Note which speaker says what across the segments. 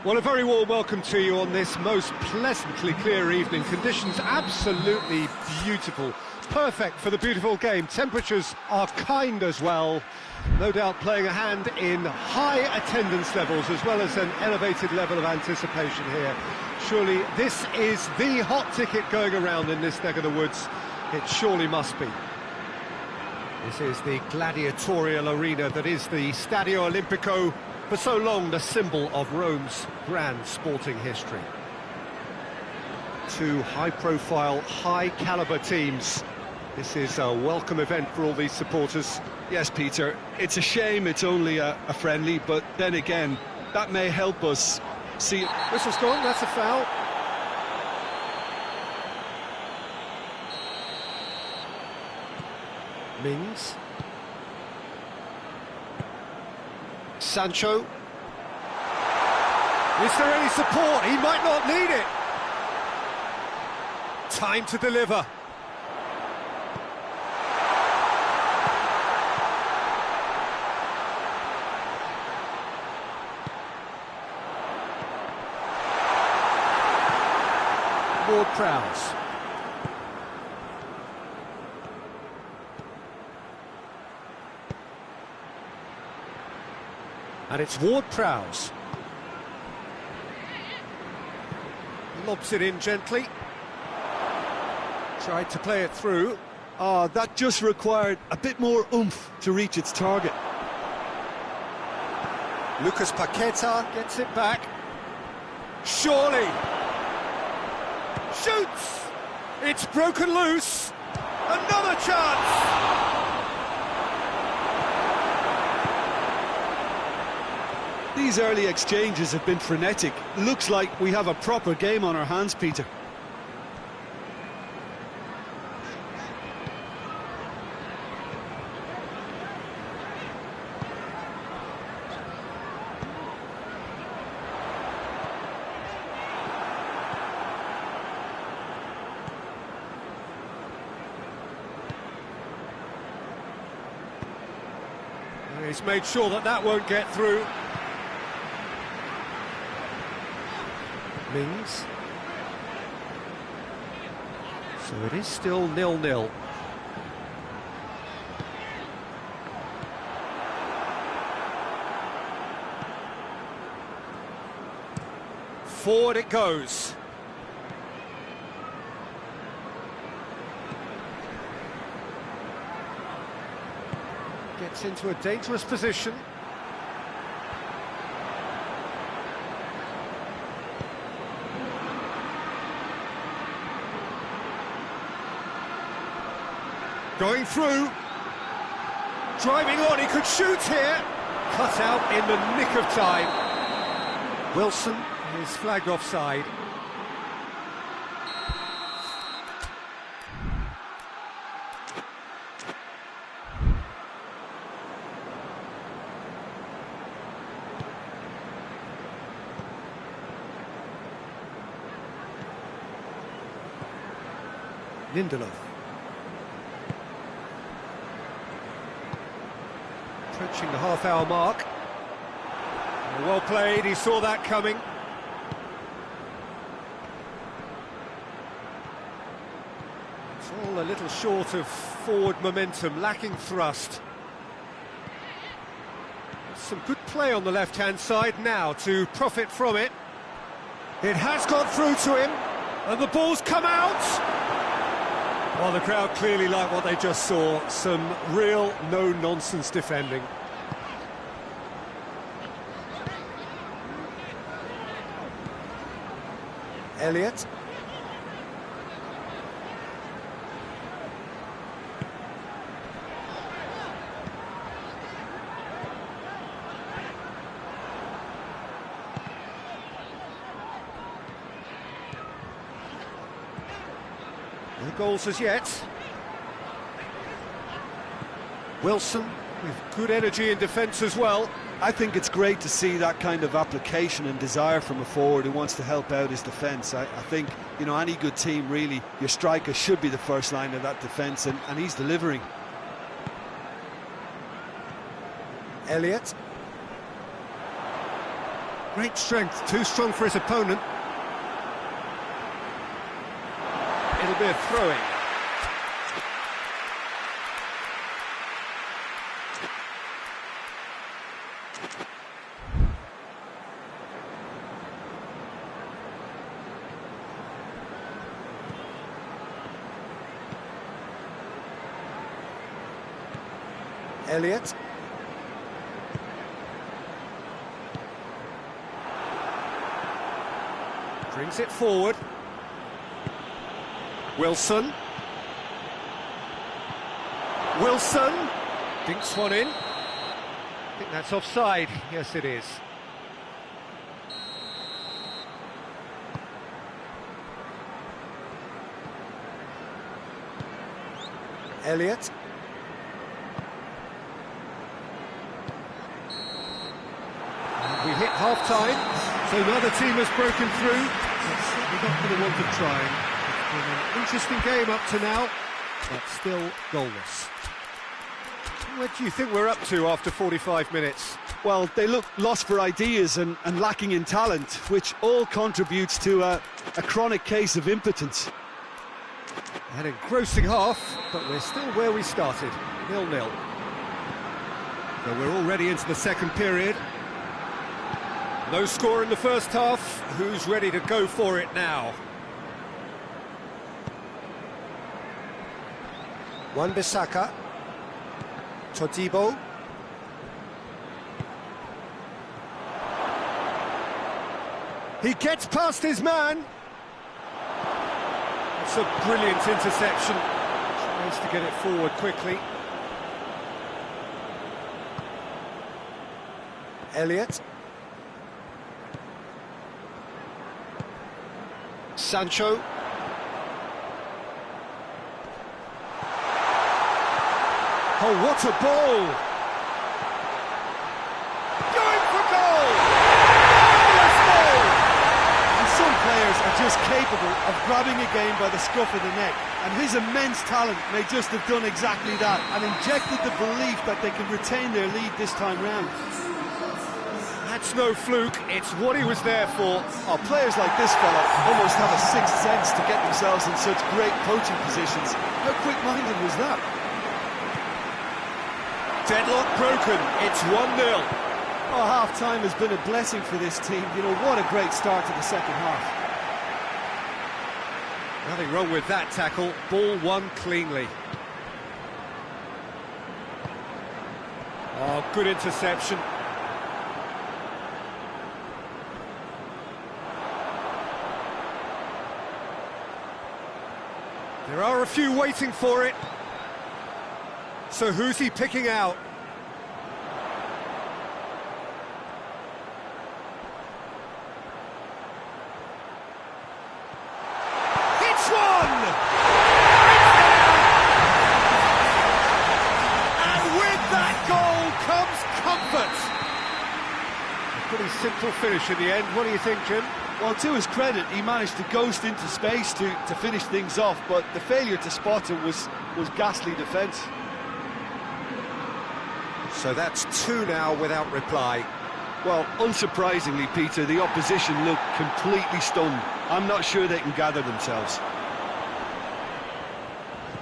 Speaker 1: Well, a very warm welcome to you on this most pleasantly clear evening. Conditions absolutely beautiful. Perfect for the beautiful game. Temperatures are kind as well. No doubt playing a hand in high attendance levels as well as an elevated level of anticipation here. Surely this is the hot ticket going around in this neck of the woods. It surely must be. This is the gladiatorial arena that is the Stadio Olimpico, for so long the symbol of Rome's grand sporting history. Two high-profile, high-caliber teams. This is a welcome event for all these supporters.
Speaker 2: Yes, Peter, it's a shame it's only a friendly, but then again, that may help us see...
Speaker 1: Whistle's gone, that's a foul. Mings. Sancho. Is there any support? He might not need it. Time to deliver. Ward-Prowse. And it's Ward-Prowse. Lobs it in gently. Tried to play it through.
Speaker 2: That just required a bit more oomph to reach its target.
Speaker 1: Lucas Paqueta gets it back. Surely. Shoots! It's broken loose. Another chance!
Speaker 2: These early exchanges have been frenetic. Looks like we have a proper game on our hands, Peter.
Speaker 1: He's made sure that that won't get through. Mings. So it is still 0-0. Forward it goes. Gets into a dangerous position. Going through, driving on, he could shoot here. Cut out in the nick of time. Wilson is flagged offside. Lindelof. Approaching the half-hour mark. Well played, he saw that coming. It's all a little short of forward momentum, lacking thrust. Some good play on the left-hand side now to profit from it. It has got through to him, and the ball's come out! Well, the crowd clearly like what they just saw. Some real no-nonsense defending. Elliott. No goals as yet. Wilson with good energy in defence as well.
Speaker 2: I think it's great to see that kind of application and desire from a forward who wants to help out his defence. I think, you know, any good team, really, your striker should be the first line of that defence, and he's delivering.
Speaker 1: Elliott. Great strength, too strong for his opponent. It'll be a throw-in. Elliott. Brings it forward. Wilson. Wilson. Dinks one in. I think that's offside. Yes, it is. Elliott. We hit half-time, so neither team has broken through. We're not going to want to try. It's been an interesting game up to now, but still goalless. What do you think we're up to after 45 minutes?
Speaker 2: Well, they look lost for ideas and lacking in talent, which all contributes to a chronic case of impotence.
Speaker 1: An engrossing half, but we're still where we started, 0-0. So we're already into the second period. No score in the first half. Who's ready to go for it now? Wan-Bissaka. Todibo. He gets past his man. It's a brilliant interception. Tries to get it forward quickly. Elliott. Sancho. Oh, what a ball! Going for goal! Marvellous goal!
Speaker 2: And some players are just capable of grabbing a game by the scruff of the neck, and his immense talent may just have done exactly that and injected the belief that they can retain their lead this time round.
Speaker 1: That's no fluke, it's what he was there for.
Speaker 2: Oh, players like this fella almost have a sixth sense to get themselves in such great coaching positions. How quick-minded was that?
Speaker 1: Deadlock broken, it's 1-0.
Speaker 2: Oh, half-time has been a blessing for this team. You know, what a great start to the second half.
Speaker 1: Nothing wrong with that tackle, ball won cleanly. Oh, good interception. There are a few waiting for it. So who's he picking out? It's one! And with that goal comes comfort. A pretty simple finish in the end. What do you think, Jim?
Speaker 2: Well, to his credit, he managed to ghost into space to finish things off, but the failure to spot it was ghastly defence.
Speaker 1: So that's two now without reply.
Speaker 2: Well, unsurprisingly, Peter, the opposition looked completely stunned. I'm not sure they can gather themselves.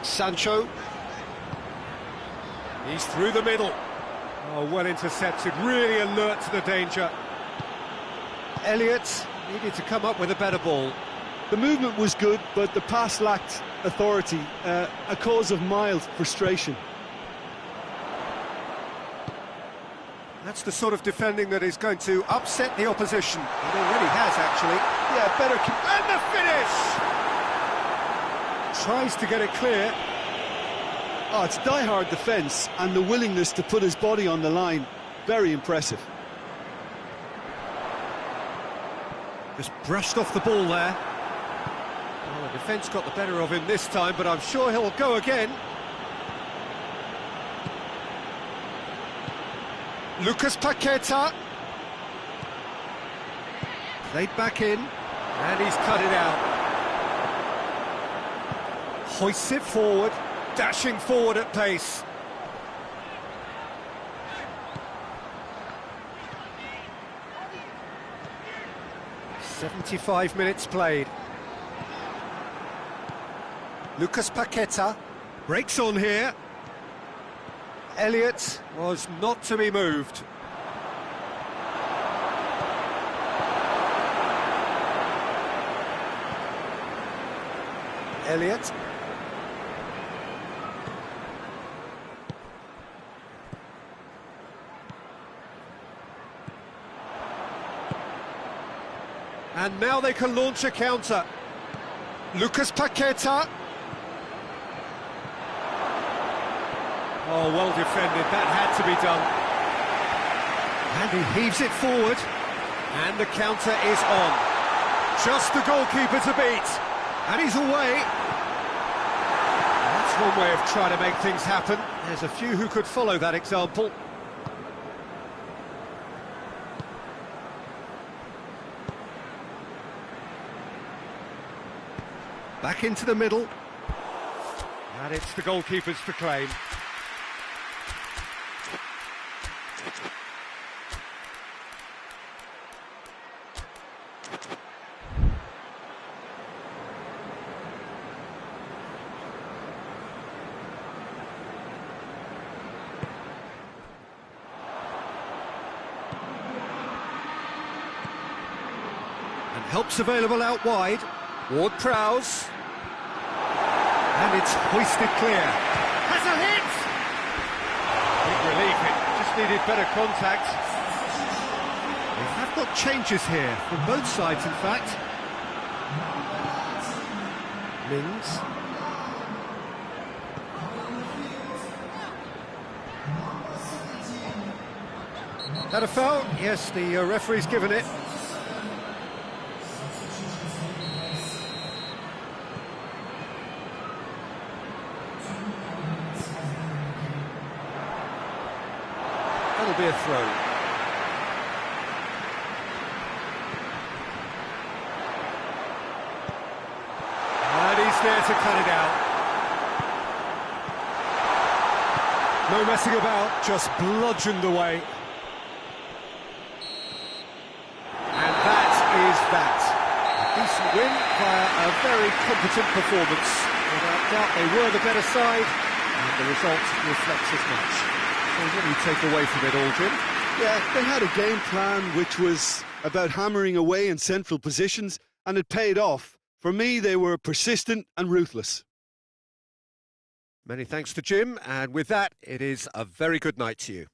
Speaker 1: Sancho. He's through the middle. Oh, well intercepted, really alert to the danger. Elliott needed to come up with a better ball.
Speaker 2: The movement was good, but the pass lacked authority, a cause of mild frustration.
Speaker 1: That's the sort of defending that is going to upset the opposition. It already has, actually. Yeah, better... And the finish! Tries to get it clear.
Speaker 2: Oh, it's die-hard defence, and the willingness to put his body on the line. Very impressive.
Speaker 1: Just brushed off the ball there. Well, the defence got the better of him this time, but I'm sure he'll go again. Lucas Paqueta. Played back in, and he's cut it out. Hoists it forward, dashing forward at pace. 75 minutes played. Lucas Paqueta breaks on here. Elliott was not to be moved. Elliott. And now they can launch a counter. Lucas Paqueta. Oh, well defended, that had to be done. And he heaves it forward. And the counter is on. Just the goalkeeper to beat. And he's away. That's one way of trying to make things happen. There's a few who could follow that example. Back into the middle. And it's the goalkeeper's to claim. And help's available out wide. Ward-Prowse. And it's hoisted clear. Has a hit! Big relief, it just needed better contact. They have got changes here, from both sides in fact. Mings. That a foul? Yes, the referee's given it. That'll be a throw. And he's there to cut it out. No messing about, just bludgeoned away. And that is that. A decent win via a very competent performance. Without doubt they were the better side, and the result reflects as much. Well, what do you take away from it all, Jim?
Speaker 2: Yeah, they had a game plan which was about hammering away in central positions, and it paid off. For me, they were persistent and ruthless.
Speaker 1: Many thanks to Jim, and with that, it is a very good night to you.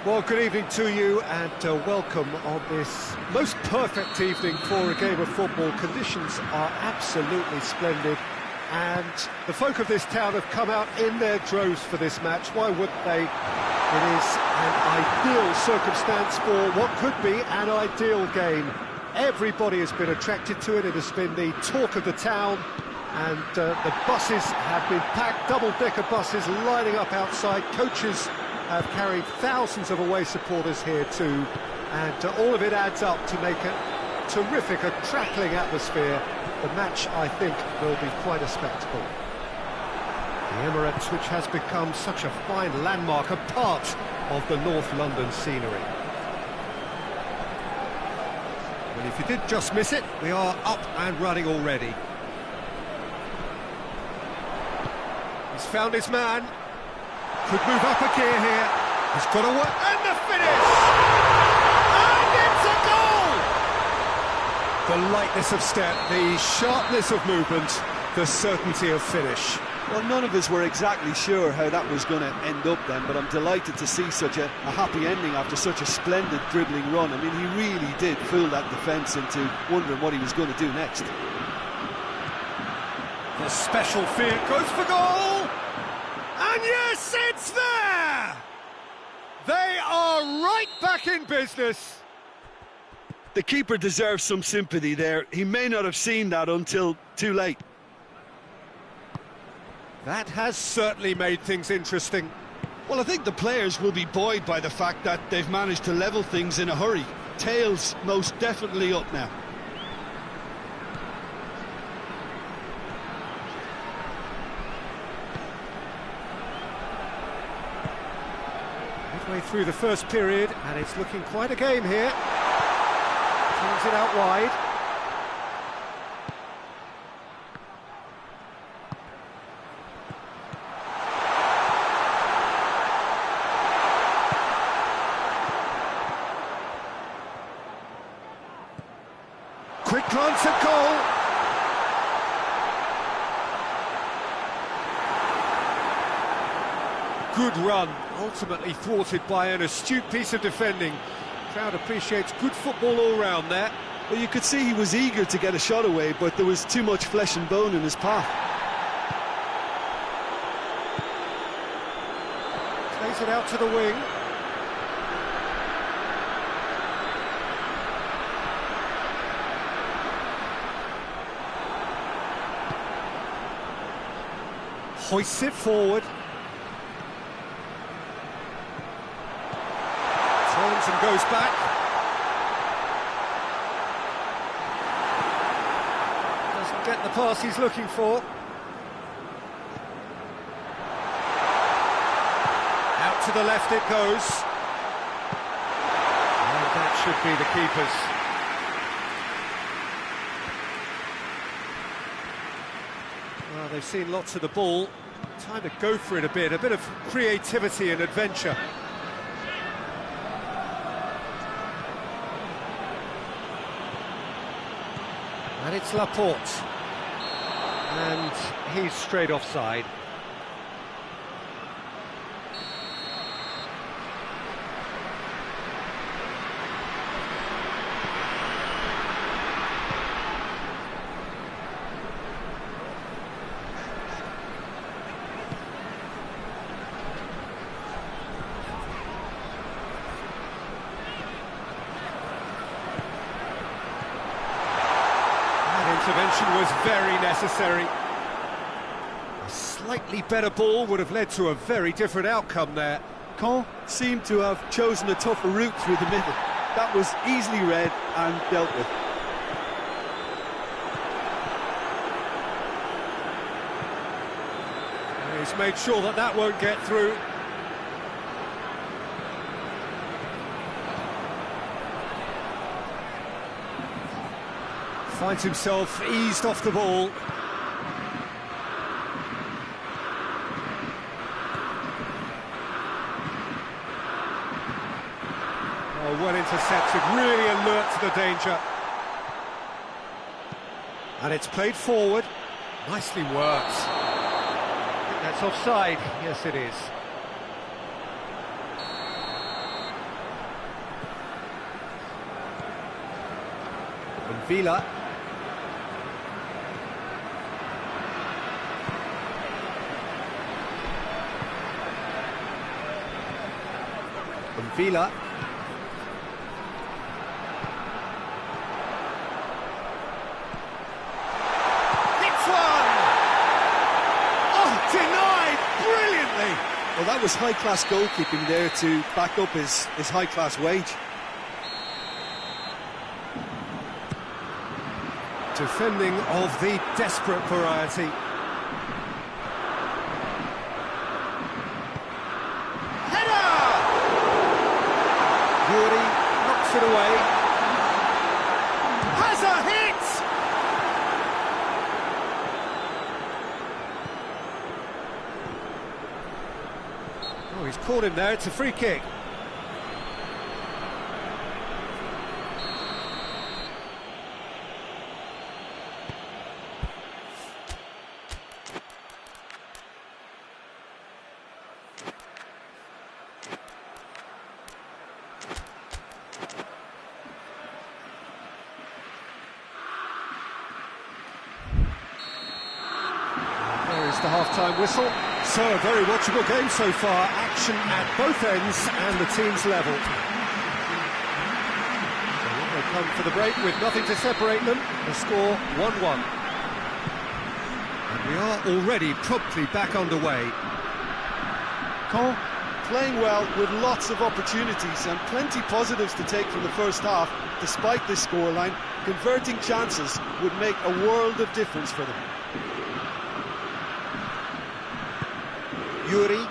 Speaker 1: Well, good evening to you and welcome on this most perfect evening for a game of football. Conditions are absolutely splendid and the folk of this town have come out in their droves for this match. Why wouldn't they? It is an ideal circumstance for what could be an ideal game. Everybody has been attracted to it. It has been the talk of the town, and the buses have been packed, double-decker buses lining up outside. Coaches have carried thousands of away supporters here too, and all of it adds up to make a terrific, a crackling atmosphere. The match, I think, will be quite a spectacle. The Emirates, which has become such a fine landmark, a part of the North London scenery. Well, if you did just miss it, we are up and running already. He's found his man. Could move up a gear here. He's got to work, and the finish! And it's a goal! The lightness of step, the sharpness of movement, the certainty of finish.
Speaker 2: Well, none of us were exactly sure how that was going to end up then, but I'm delighted to see such a happy ending after such a splendid dribbling run. I mean, he really did fool that defence into wondering what he was going to do next.
Speaker 1: The special field goes for goal! And yes, it's there! They are right back in business.
Speaker 2: The keeper deserves some sympathy there. He may not have seen that until too late.
Speaker 1: That has certainly made things interesting.
Speaker 2: Well, I think the players will be buoyed by the fact that they've managed to level things in a hurry. Tails most definitely up now.
Speaker 1: Midway through the first period, and it's looking quite a game here. Turns it out wide. Quick glance at goal. Good run, ultimately thwarted by an astute piece of defending. Crowd appreciates good football all round there.
Speaker 2: Well, you could see he was eager to get a shot away, but there was too much flesh and bone in his path.
Speaker 1: Plays it out to the wing. Hoists it forward. Turns and goes back. Doesn't get the pass he's looking for. Out to the left it goes. And that should be the keeper's. Well, they've seen lots of the ball. Time to go for it a bit of creativity and adventure. And it's Laporte. And he's straight offside. Intervention was very necessary. A slightly better ball would have led to a very different outcome there.
Speaker 2: Caen seemed to have chosen a tougher route through the middle. That was easily read and dealt with.
Speaker 1: He's made sure that that won't get through. Finds himself eased off the ball. Oh, well intercepted, really alert to the danger. And it's played forward. Nicely worked. I think that's offside. Yes, it is. Villa. Villa. Hits one! Oh, denied brilliantly!
Speaker 2: Well, that was high-class goalkeeping there to back up his high-class wage.
Speaker 1: Defending of the desperate variety. Knocks it away. Has a hit! Oh, he's caught him there. It's a free kick. The half-time whistle. So a very watchable game so far. Action at both ends and the teams level. So they come for the break with nothing to separate them. The score 1-1. And we are already promptly back underway.
Speaker 2: Cole playing well with lots of opportunities and plenty positives to take from the first half. Despite this scoreline, converting chances would make a world of difference for them.
Speaker 1: Yuri.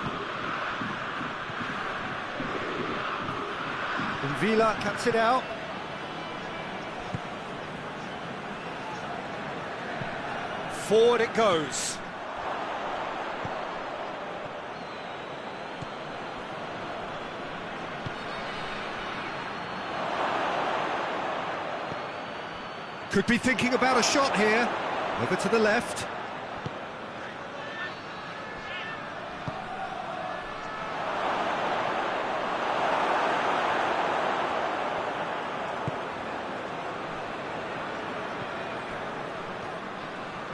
Speaker 1: And Villa cuts it out. Forward it goes. Could be thinking about a shot here. Over to the left.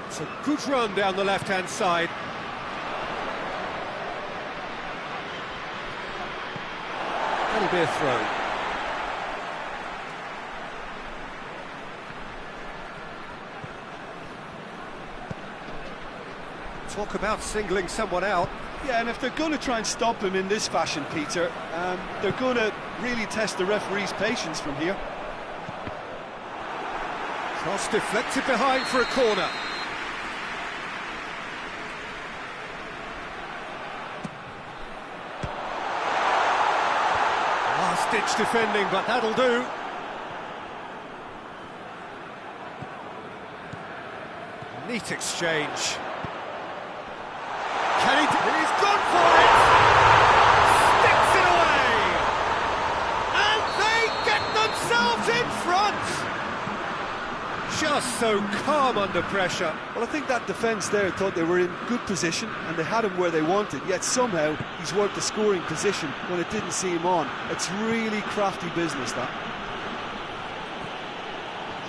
Speaker 1: It's a good run down the left-hand side. That'll be a throw. Talk about singling someone out.
Speaker 2: Yeah, and if they're going to try and stop him in this fashion, Peter, they're going to really test the referee's patience from here.
Speaker 1: Cross deflected behind for a corner. Last-ditch defending, but that'll do. Neat exchange. Can he he's gone for it! Sticks it away! And they get themselves in front! Just so calm under pressure.
Speaker 2: Well, I think that defence there thought they were in good position and they had him where they wanted, yet somehow he's worked the scoring position when it didn't see him on. It's really crafty business, that.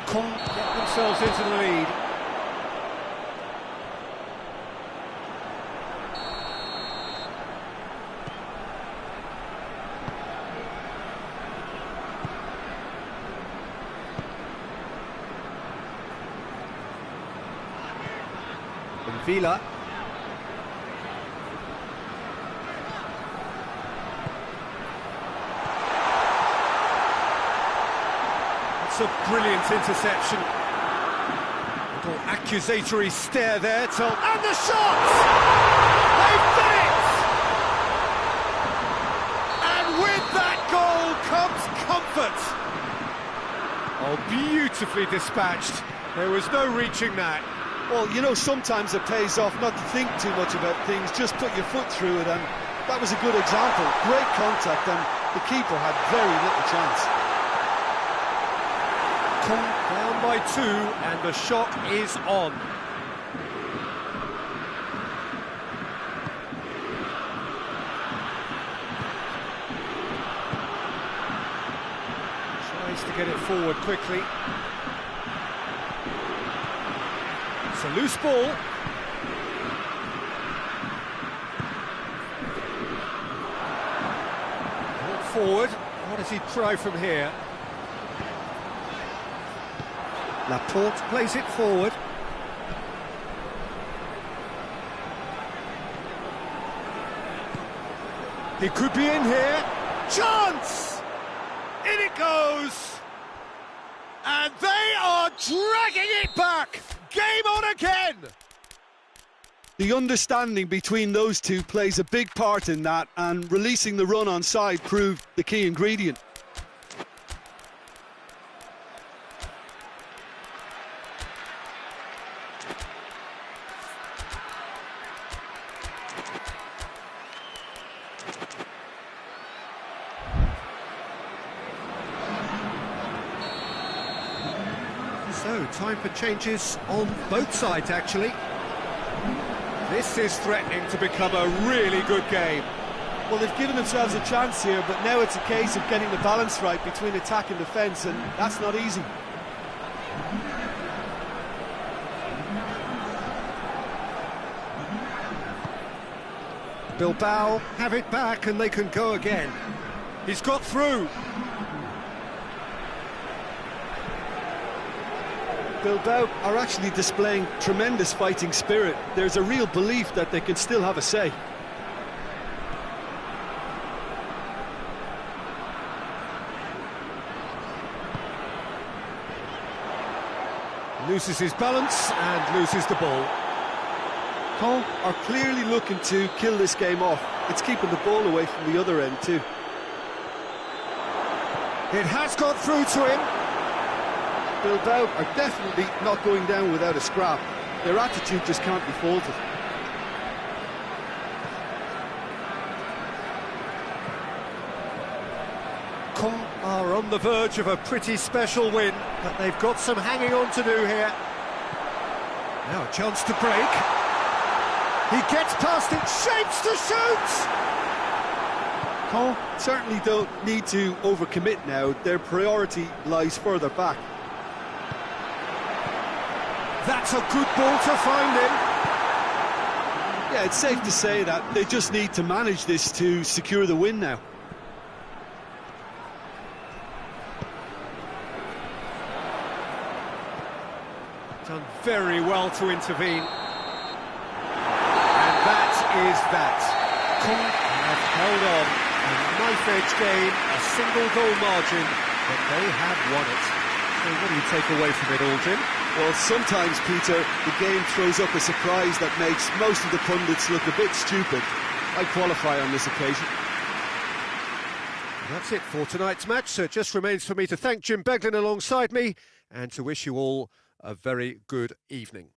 Speaker 1: Get themselves into the lead. Villa. That's a brilliant interception. Little accusatory stare there and the shot! They've done it! And with that goal comes comfort. Oh, beautifully dispatched. There was no reaching that.
Speaker 2: Well, you know, sometimes it pays off not to think too much about things, just put your foot through it, and that was a good example. Great contact, and the keeper had very little chance.
Speaker 1: Down by 2, and the shot is on. Tries to get it forward quickly. It's a loose ball. Ball forward. What does he try from here? Laporte plays it forward. He could be in here. Chance! In it goes! And they are dragging it back! Game on again!
Speaker 2: The understanding between those two plays a big part in that, and releasing the run on side proved the key ingredient.
Speaker 1: So, time for changes on both sides, actually. This is threatening to become a really good game.
Speaker 2: Well, they've given themselves a chance here, but now it's a case of getting the balance right between attack and defence, and that's not easy.
Speaker 1: Bilbao have it back and they can go again. He's got through.
Speaker 2: Bilbao are actually displaying tremendous fighting spirit. There's a real belief that they can still have a say.
Speaker 1: Loses his balance and loses the ball.
Speaker 2: Caen are clearly looking to kill this game off. It's keeping the ball away from the other end too.
Speaker 1: It has got through to him.
Speaker 2: Bilbao are definitely not going down without a scrap. Their attitude just can't be faulted.
Speaker 1: Caen are on the verge of a pretty special win, but they've got some hanging on to do here. Now a chance to break. He gets past it, shapes to shoot!
Speaker 2: Caen certainly don't need to overcommit now. Their priority lies further back.
Speaker 1: That's a good ball to find him.
Speaker 2: Yeah, it's safe to say that they just need to manage this to secure the win now.
Speaker 1: Done very well to intervene. And that is that. Caen have held on. A knife-edge game, a single goal margin, but they have won it. So what do you take away from it all, Jim?
Speaker 2: Well, sometimes, Peter, the game throws up a surprise that makes most of the pundits look a bit stupid. I qualify on this occasion.
Speaker 1: That's it for tonight's match, so it just remains for me to thank Jim Beglin alongside me and to wish you all a very good evening.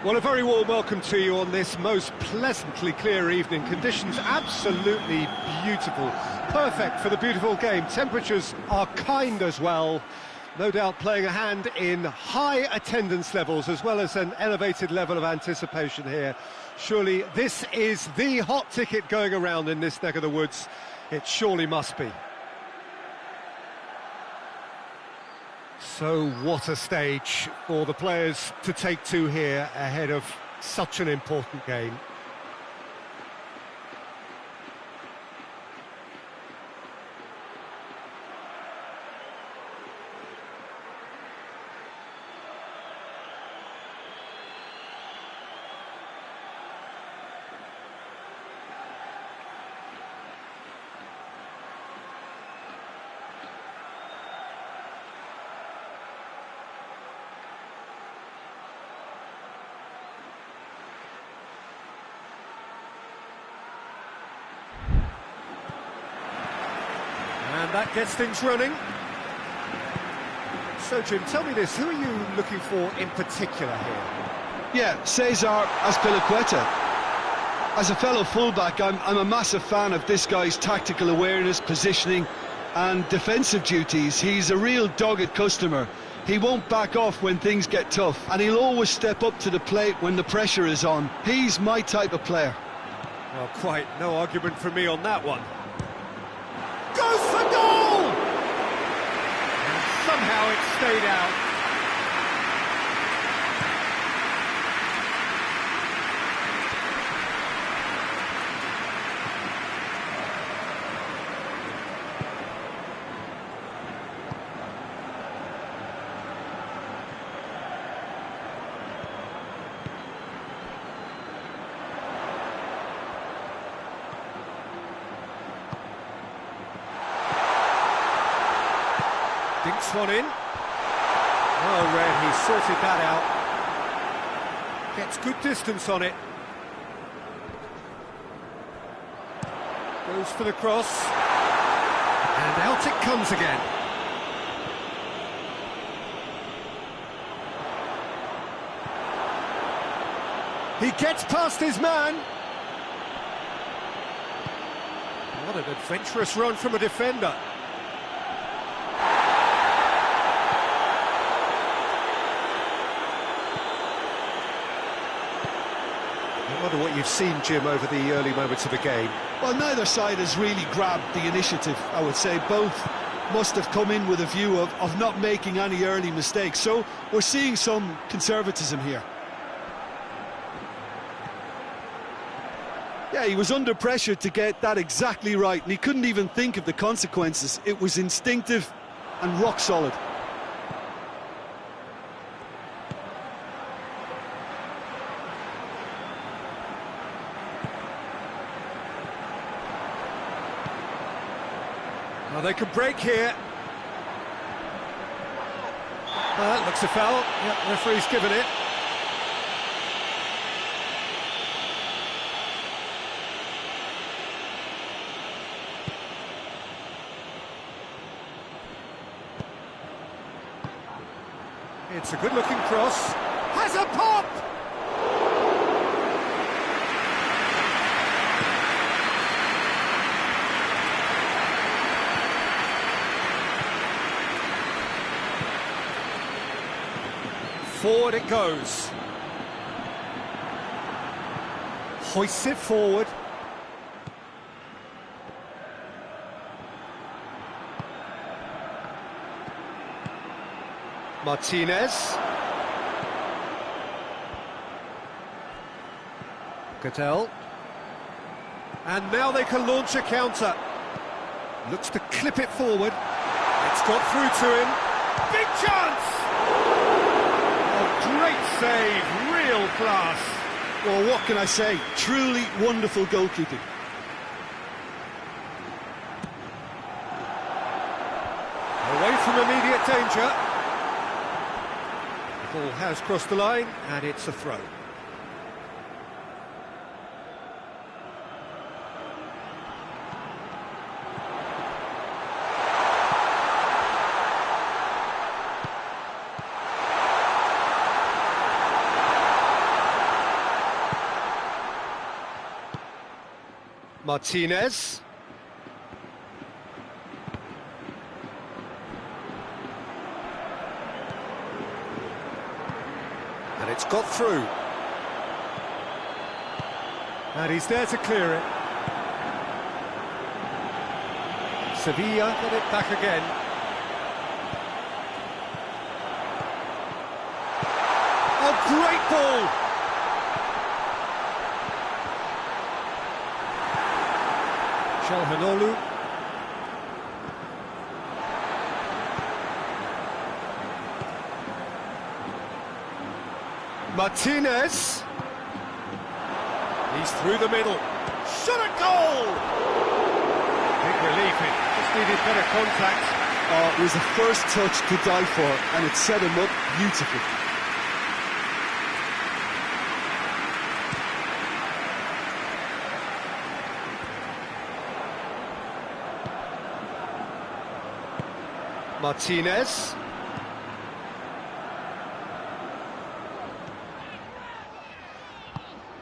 Speaker 1: Well, a very warm welcome to you on this most pleasantly clear evening. Conditions absolutely beautiful, perfect for the beautiful game. Temperatures are kind as well, no doubt playing a hand in high attendance levels as well as an elevated level of anticipation here. Surely this is the hot ticket going around in this neck of the woods. It surely must be. So what a stage for the players to take to here ahead of such an important game. And that gets things running. So, Jim, tell me this, who are you looking for in particular here?
Speaker 2: Yeah, Cesar Azpilicueta. As a fellow fullback, I'm a massive fan of this guy's tactical awareness, positioning and defensive duties. He's a real dogged customer. He won't back off when things get tough, and he'll always step up to the plate when the pressure is on. He's my type of player.
Speaker 1: Well, quite no argument from me on that one. Goes for goal! And somehow it stayed out. Dinks one in. Oh, Red, he sorted that out. Gets good distance on it. Goes for the cross. And out it comes again. He gets past his man. What an adventurous run from a defender. I wonder what you've seen, Jim, over the early moments of the game.
Speaker 2: Well, neither side has really grabbed the initiative, I would say. Both must have come in with a view of not making any early mistakes. So we're seeing some conservatism here. Yeah, he was under pressure to get that exactly right, and he couldn't even think of the consequences. It was instinctive and rock solid.
Speaker 1: Well, they could break here. That looks a foul. Yep, the referee's given it. It's a good-looking cross. Has a pop! Forward it goes. Hoists it forward. Martinez. Cattell. And now they can launch a counter. Looks to clip it forward. It's got through to him. Big chance! Great save, real class.
Speaker 2: Well, what can I say? Truly wonderful goalkeeping.
Speaker 1: Away from immediate danger. The ball has crossed the line, and it's a throw. Martinez. And it's got through. And he's there to clear it. Sevilla get it back again. Oh, great ball! Calhanoglu. Martinez. He's through the middle. Shot a goal! Big relief, it just needed better contact.
Speaker 2: Oh, it was the first touch to die for, and it set him up beautifully.
Speaker 1: Martinez.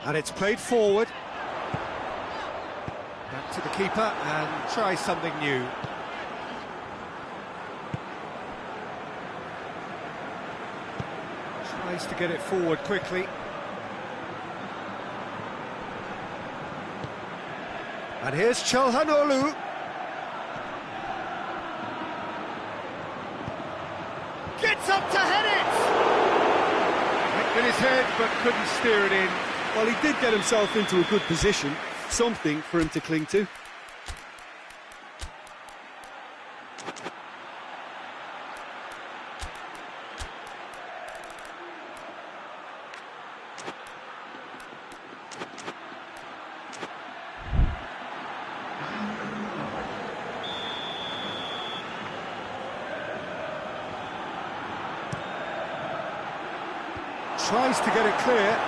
Speaker 1: And it's played forward. Back to the keeper and try something new. Tries to get it forward quickly. And here's Calhanoglu. Gets up to head it! Went with his head, but couldn't steer it in.
Speaker 2: Well, he did get himself into a good position, something for him to cling to.
Speaker 1: Tries to get it clear.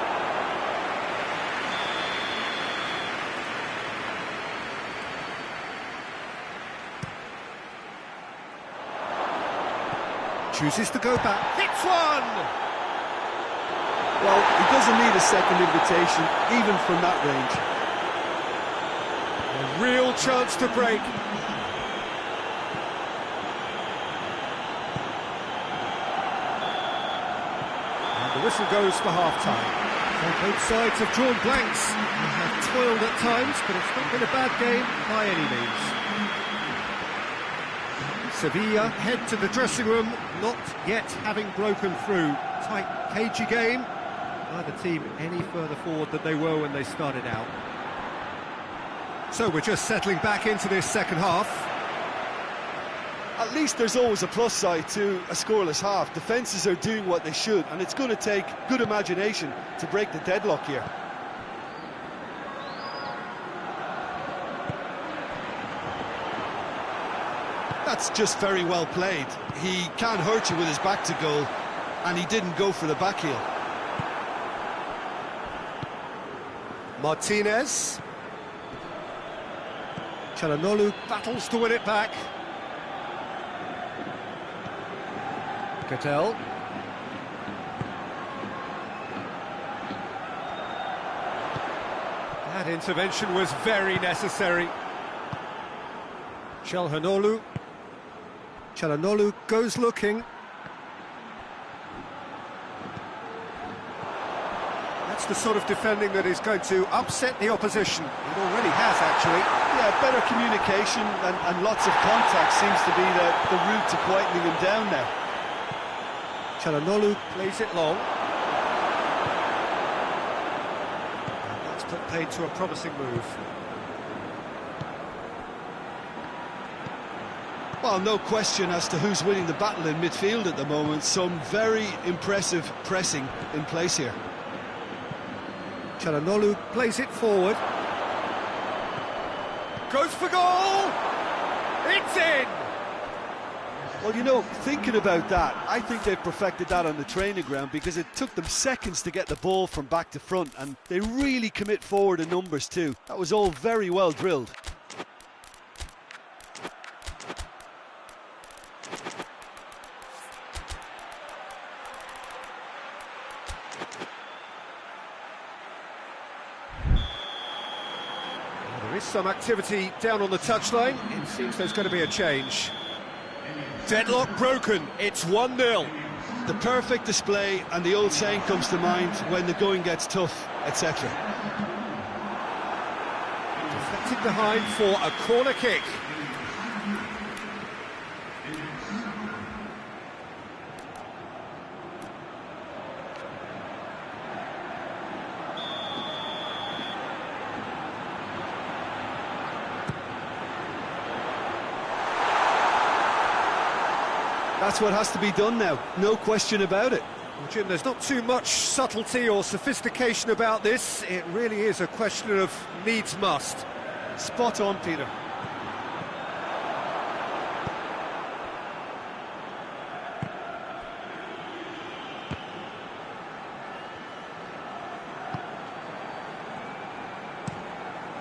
Speaker 1: Chooses to go back. Hits one!
Speaker 2: Well, he doesn't need a second invitation, even from that range.
Speaker 1: A real chance to break. The whistle goes for half-time. So both sides have drawn blanks and have toiled at times, but it's not been a bad game by any means. Sevilla head to the dressing room, not yet having broken through. Tight, cagey game. Neither team any further forward than they were when they started out. So we're just settling back into this second half.
Speaker 2: At least there's always a plus side to a scoreless half. Defences are doing what they should, and it's going to take good imagination to break the deadlock here. That's just very well played. He can't hurt you with his back to goal, and he didn't go for the back heel.
Speaker 1: Martinez. Calhanoglu battles to win it back. Cattell. That intervention was very necessary. Calhanoglu. Calhanoglu goes looking. That's the sort of defending that is going to upset the opposition. It already has, actually.
Speaker 2: Yeah, better communication and lots of contact seems to be the route to quietening him down now.
Speaker 1: Calhanoglu plays it long. And that's put paid to a promising move.
Speaker 2: Well, no question as to who's winning the battle in midfield at the moment. Some very impressive pressing in place here.
Speaker 1: Calhanoglu plays it forward. Goes for goal! It's in!
Speaker 2: Well, you know, thinking about that, I think they've perfected that on the training ground because it took them seconds to get the ball from back to front, and they really commit forward in numbers too. That was all very well drilled.
Speaker 1: some activity down on the touchline. It seems there's going to be a change. Deadlock broken, it's 1-0.
Speaker 2: The perfect display, and the old saying comes to mind: when the going gets tough, etc.
Speaker 1: Deflected behind for a corner kick.
Speaker 2: That's what has to be done now, no question about it.
Speaker 1: Well, Jim, there's not too much subtlety or sophistication about this. It really is a question of needs must.
Speaker 2: Spot on, Peter.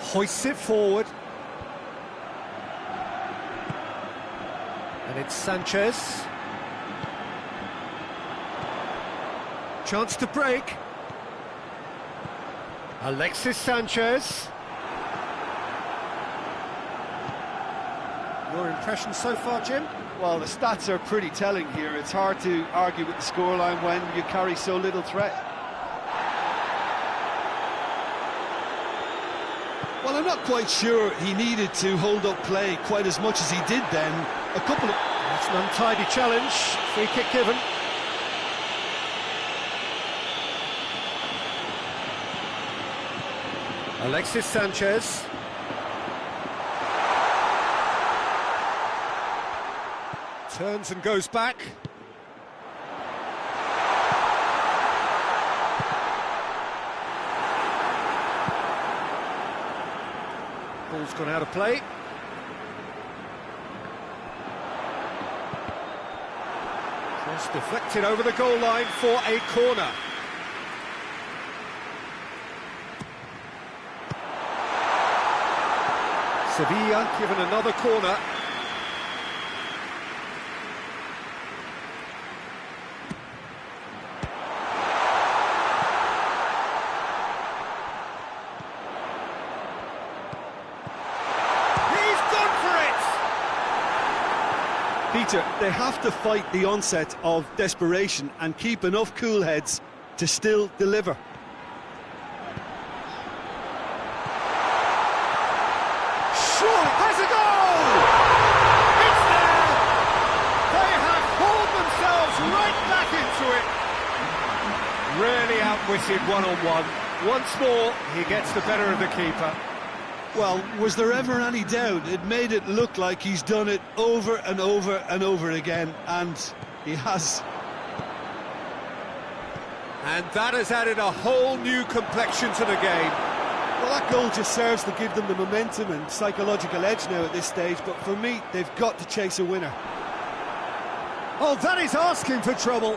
Speaker 1: Hoists it forward. And it's Sanchez. Chance to break. Alexis Sanchez. Your impression so far, Jim?
Speaker 2: Well, the stats are pretty telling here. It's hard to argue with the scoreline when you carry so little threat. Well, I'm not quite sure he needed to hold up play quite as much as he did then. A couple of...
Speaker 1: That's an untidy challenge. Free kick given. Alexis Sanchez. Turns and goes back. Ball's gone out of play. Cross deflected over the goal line for a corner. Sevilla given another corner. He's gone for it!
Speaker 2: Peter, they have to fight the onset of desperation and keep enough cool heads to still deliver.
Speaker 1: Surely has a goal! It's there! They have hauled themselves right back into it. Really outwitted one-on-one. Once more, he gets the better of the keeper.
Speaker 2: Well, was there ever any doubt? It made it look like he's done it over and over and over again, and he has.
Speaker 1: And that has added a whole new complexion to the game.
Speaker 2: Well, that goal just serves to give them the momentum and psychological edge now at this stage, but for me, they've got to chase a winner.
Speaker 1: Oh, that is asking for trouble.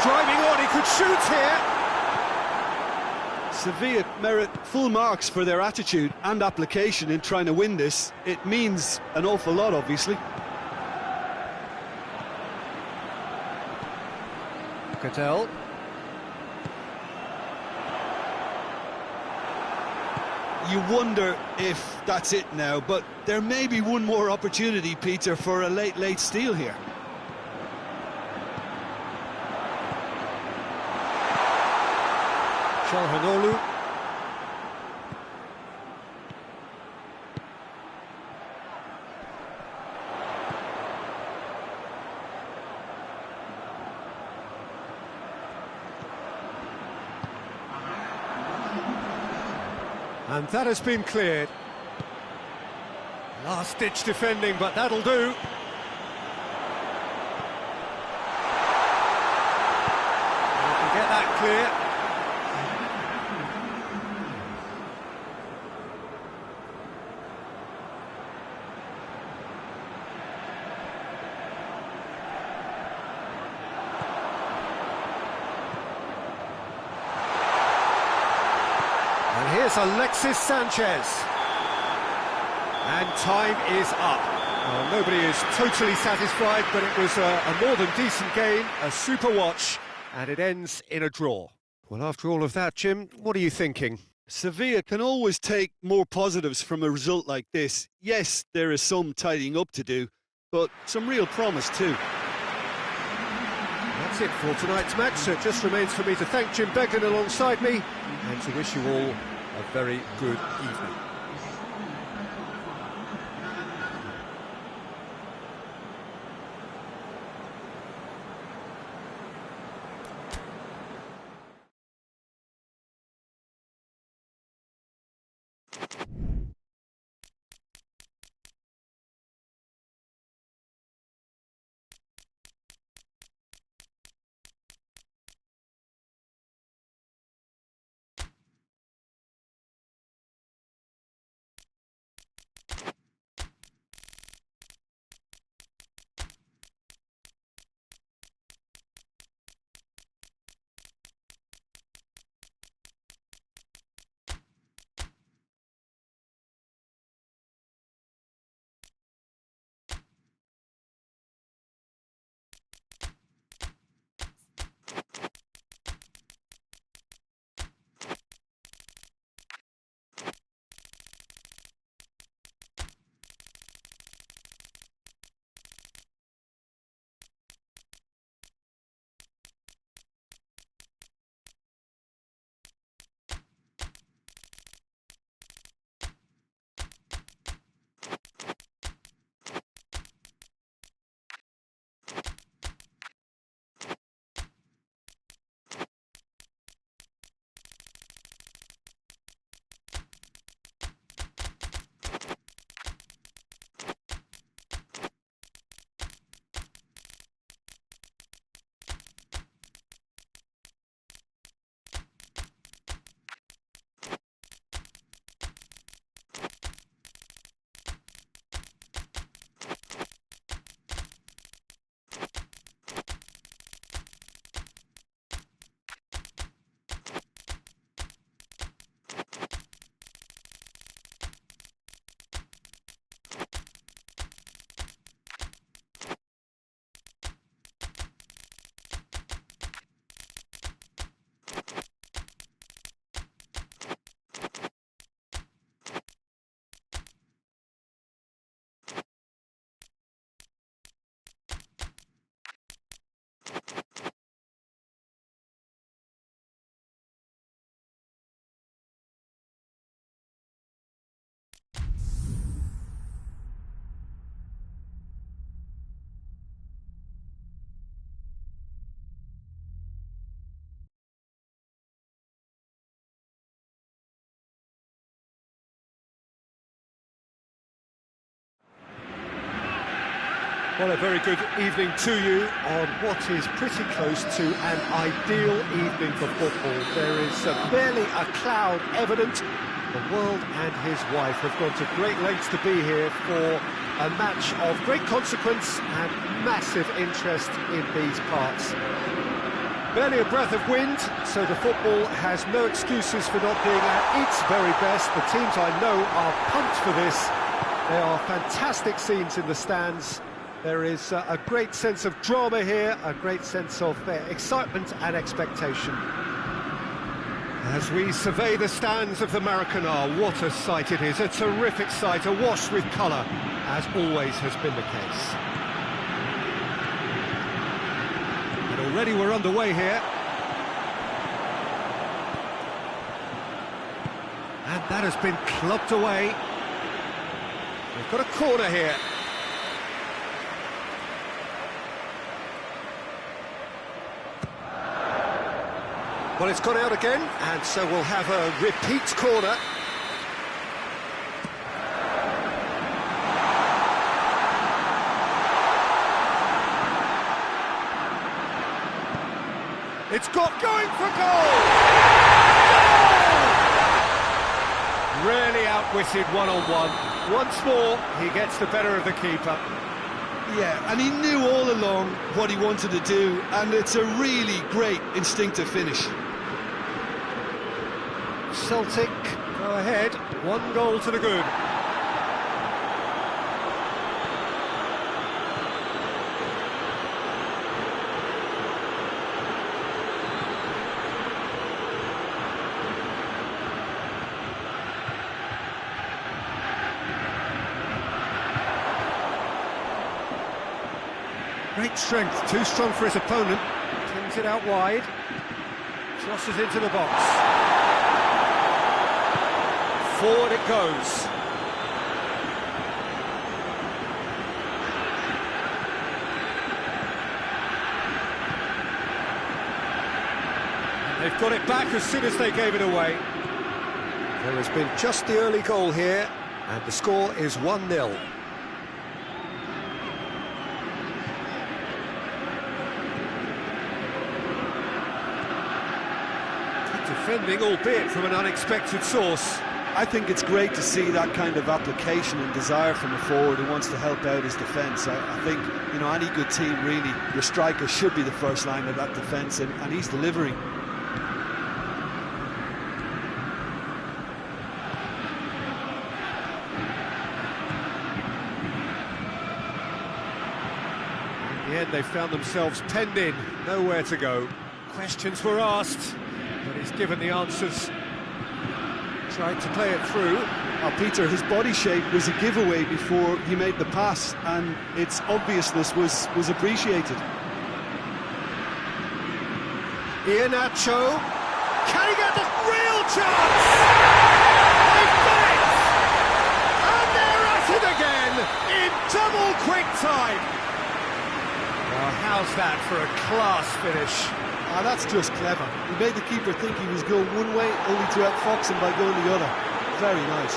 Speaker 1: Driving on, he could shoot here.
Speaker 2: Sevilla merit full marks for their attitude and application in trying to win this. It means an awful lot, obviously.
Speaker 1: Cattell.
Speaker 2: You wonder if that's it now, but there may be one more opportunity, Peter, for a late steal here.
Speaker 1: Çalhanoğlu. And that has been cleared. Last-ditch defending, but that'll do. We can get that clear. And here's Alexis Sanchez. And time is up. Well, nobody is totally satisfied, but it was a more than decent game, a super watch, and it ends in a draw. Well, after all of that, Jim, what are you thinking?
Speaker 2: Sevilla can always take more positives from a result like this. Yes, there is some tidying up to do, but some real promise too.
Speaker 1: That's it for tonight's match, so it just remains for me to thank Jim Beglin alongside me and to wish you all a very good evening. Well, a very good evening to you on what is pretty close to an ideal evening for football. There is barely a cloud evident. The world and his wife have gone to great lengths to be here for a match of great consequence and massive interest in these parts. Barely a breath of wind, so the football has no excuses for not being at its very best. The teams I know are pumped for this. There are fantastic scenes in the stands. There is a great sense of drama here, a great sense of excitement and expectation. As we survey the stands of the Maracanã, what a sight it is, a terrific sight, awash with colour, as always has been the case. And already we're underway here. And that has been clubbed away. We've got a corner here. Well, it's gone out again, and so we'll have a repeat corner. It's got going for goal! Goal! Really outwitted one-on-one. Once more, he gets the better of the keeper.
Speaker 2: Yeah, and he knew all along what he wanted to do, and it's a really great instinctive finish.
Speaker 1: Celtic go ahead, 1 goal to the good. Great strength, too strong for his opponent. Turns it out wide. Crosses into the box. Forward it goes. They've got it back as soon as they gave it away. There has been just the early goal here, and the score is 1-0. Defending, albeit from an unexpected source.
Speaker 2: I think it's great to see that kind of application and desire from a forward who wants to help out his defence. I think, you know, any good team, really, your striker should be the first line of that defence, and he's delivering.
Speaker 1: In the end, they found themselves penned in, nowhere to go. Questions were asked, but he's given the answers. Tried to play it through.
Speaker 2: Peter, his body shape was a giveaway before he made the pass, and its obviousness was appreciated.
Speaker 1: Iheanacho, can he get the real chance? They've done it! And they're at it again in double quick time. Well, how's that for a class finish?
Speaker 2: That's just clever. He made the keeper think he was going one way, only to outfox him by going the other. Very nice.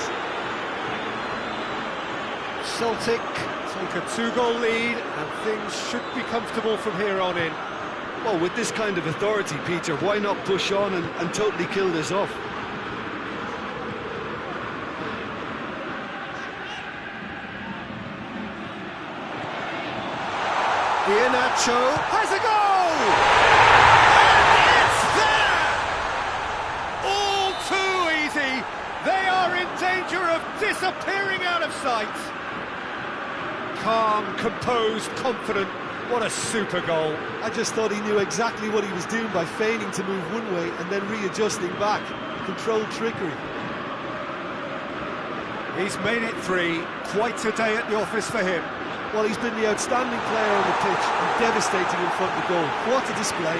Speaker 1: Celtic take a 2-goal lead, and things should be comfortable from here on in.
Speaker 2: Well, with this kind of authority, Peter, why not push on and totally kill this off?
Speaker 1: Iheanacho has a goal! They are in danger of disappearing out of sight. Calm, composed, confident. What a super goal.
Speaker 2: I just thought he knew exactly what he was doing by feigning to move one way and then readjusting back. Controlled trickery.
Speaker 1: He's made it 3. Quite a day at the office for him.
Speaker 2: Well, he's been the outstanding player on the pitch and devastating in front of the goal. What a display.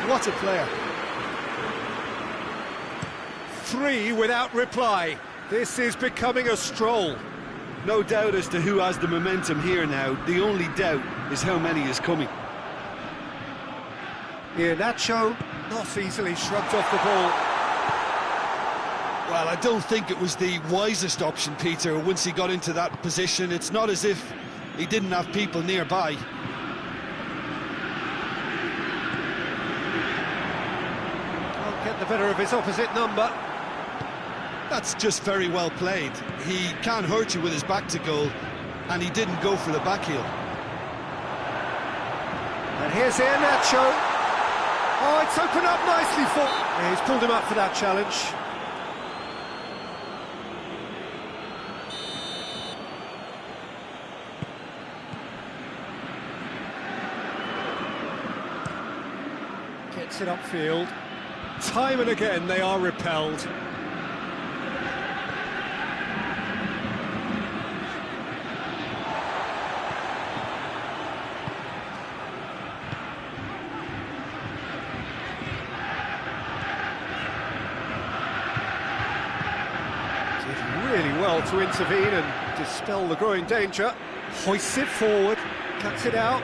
Speaker 2: What a player.
Speaker 1: 3 without reply. This is becoming a stroll.
Speaker 2: No doubt as to who has the momentum here now. The only doubt is how many is coming.
Speaker 1: Iheanacho not easily shrugged off the ball.
Speaker 2: Well, I don't think it was the wisest option, Peter, once he got into that position. It's not as if he didn't have people nearby.
Speaker 1: Can't get the better of his opposite number.
Speaker 2: That's just very well played. He can't hurt you with his back to goal, and he didn't go for the back heel.
Speaker 1: And here's Iheanacho. Oh, it's opened up nicely for... Yeah, he's pulled him up for that challenge. Gets it upfield. Time and again they are repelled. Really well to intervene and dispel the growing danger. Hoists it forward, cuts it out.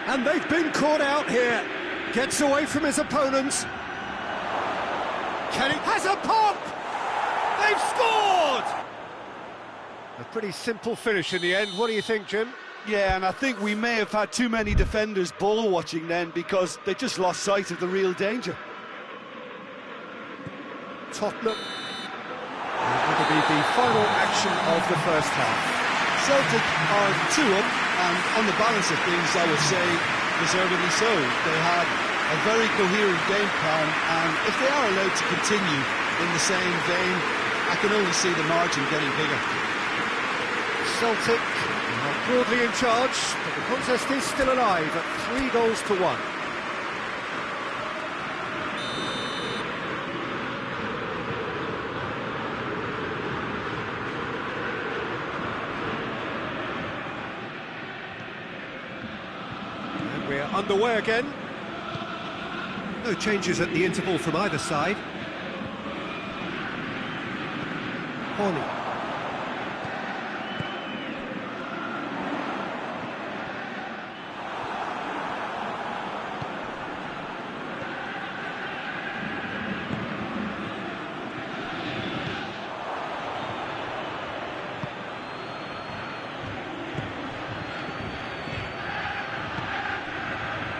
Speaker 1: And they've been caught out here. Gets away from his opponents. Kenny has a pop! They've scored! A pretty simple finish in the end. What do you think, Jim?
Speaker 2: Yeah, and I think we may have had too many defenders ball watching then, because they just lost sight of the real danger.
Speaker 1: Tottenham. That will be the final action of the first half.
Speaker 2: Celtic are 2 up, and on the balance of things, I would say, deservedly so. They had a very coherent game plan, and if they are allowed to continue in the same vein, I can only see the margin getting bigger.
Speaker 1: Celtic are broadly in charge, but the contest is still alive at 3-1. underway again. No changes at the interval from either side. Horny.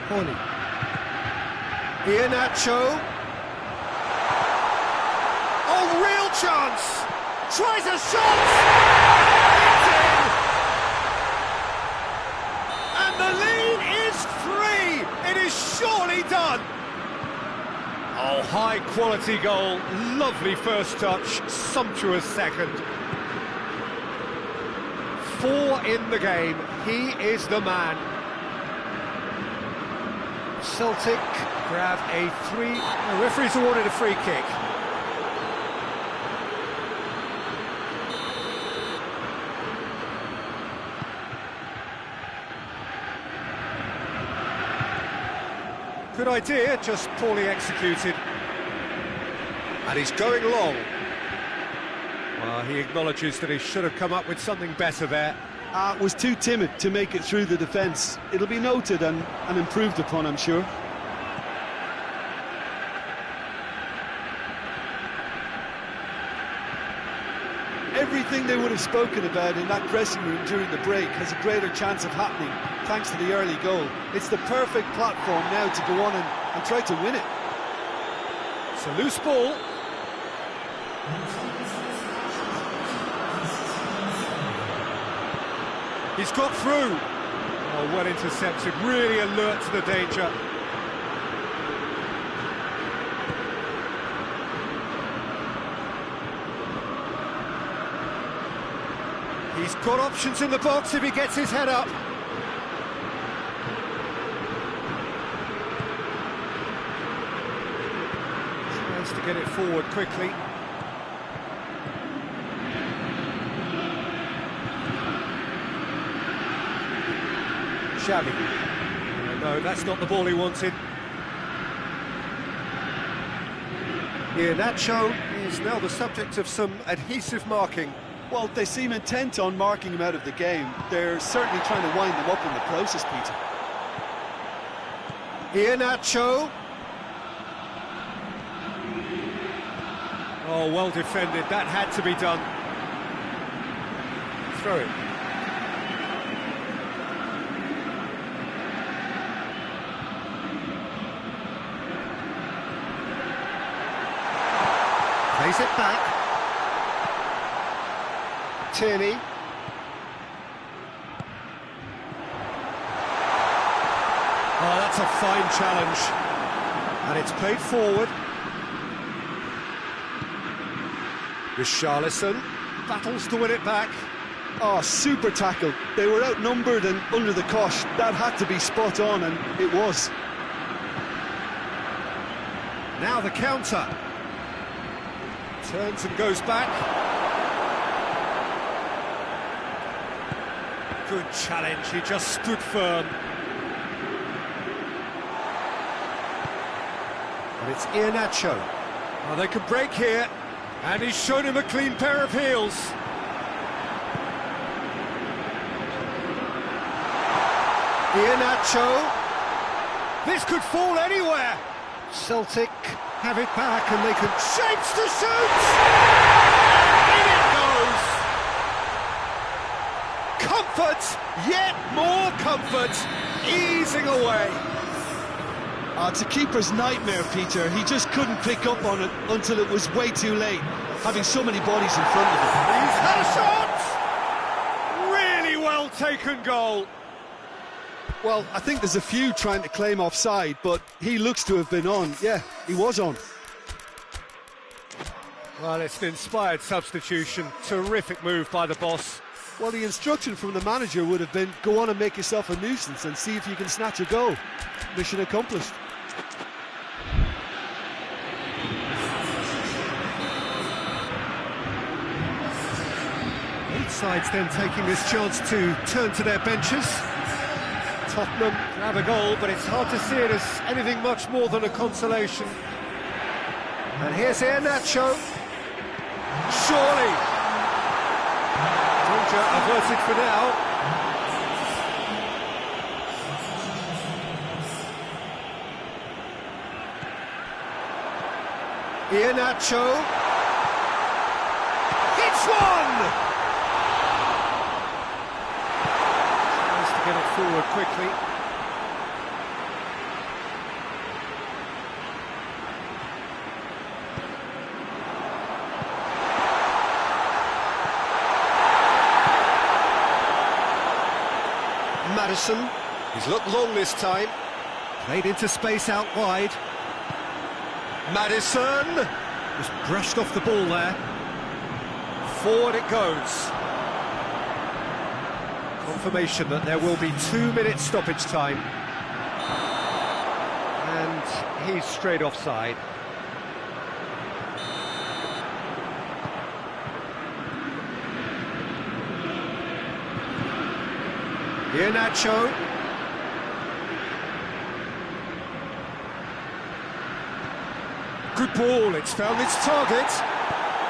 Speaker 1: Horny. Iheanacho. Oh, real chance! Tries a shot! It's in! And the lead is 3! It is surely done! Oh, high-quality goal. Lovely first touch, sumptuous second. 4 in the game. He is the man. Celtic grab a free... The referee's awarded a free kick. Good idea, just poorly executed. And he's going long. Well, he acknowledges that he should have come up with something better there.
Speaker 2: Was too timid to make it through the defence. It'll be noted and improved upon, I'm sure. Everything they would have spoken about in that dressing room during the break has a greater chance of happening thanks to the early goal. It's the perfect platform now to go on and try to win it.
Speaker 1: It's a loose ball. He's got through. Oh, well intercepted, really alert to the danger. He's got options in the box if he gets his head up. Tries to get it forward quickly. Shabby. No, that's not the ball he wanted. Iheanacho is now the subject of some adhesive marking.
Speaker 2: Well, they seem intent on marking him out of the game. They're certainly trying to wind them up in the process, Peter.
Speaker 1: Iheanacho. Oh, well defended. That had to be done. Throw it. Plays it back. Tierney. Oh, that's a fine challenge. And it's played forward. Richarlison battles to win it back.
Speaker 2: Oh, super tackle. They were outnumbered and under the cosh. That had to be spot on, and it was.
Speaker 1: Now the counter. Turns and goes back. Good challenge, he just stood firm. And it's Iheanacho. Oh, they could break here, and he's shown him a clean pair of heels. Iheanacho. This could fall anywhere. Celtic have it back, and they can... Shapes to shoot! In it goes! Comfort, yet more comfort, easing away.
Speaker 2: It's a keeper's nightmare, Peter. He just couldn't pick up on it until it was way too late, having so many bodies in front of him.
Speaker 1: He's had a shot! Really well taken goal.
Speaker 2: Well, I think there's a few trying to claim offside, but he looks to have been on. Yeah, he was on.
Speaker 1: Well, it's an inspired substitution. Terrific move by the boss.
Speaker 2: Well, the instruction from the manager would have been, go on and make yourself a nuisance and see if you can snatch a goal. Mission accomplished. Both sides then taking this chance to turn to their benches.
Speaker 1: Tottenham have a goal, but it's hard to see it as anything much more than a consolation. And here's Iheanacho. Surely. Danger averted for now. Iheanacho. It's one! Tries to get it forward quickly. Maddison, he's looked long this time. Played into space out wide. Maddison! Just brushed off the ball there. Forward it goes. Confirmation that there will be 2 minutes stoppage time. And he's straight offside. Iheanacho. Good ball, it's found its target.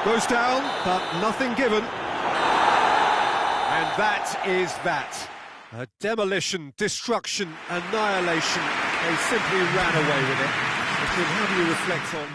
Speaker 1: Goes down, but nothing given. And that is that. A demolition, destruction, annihilation. They simply ran away with it. But how do you reflect on...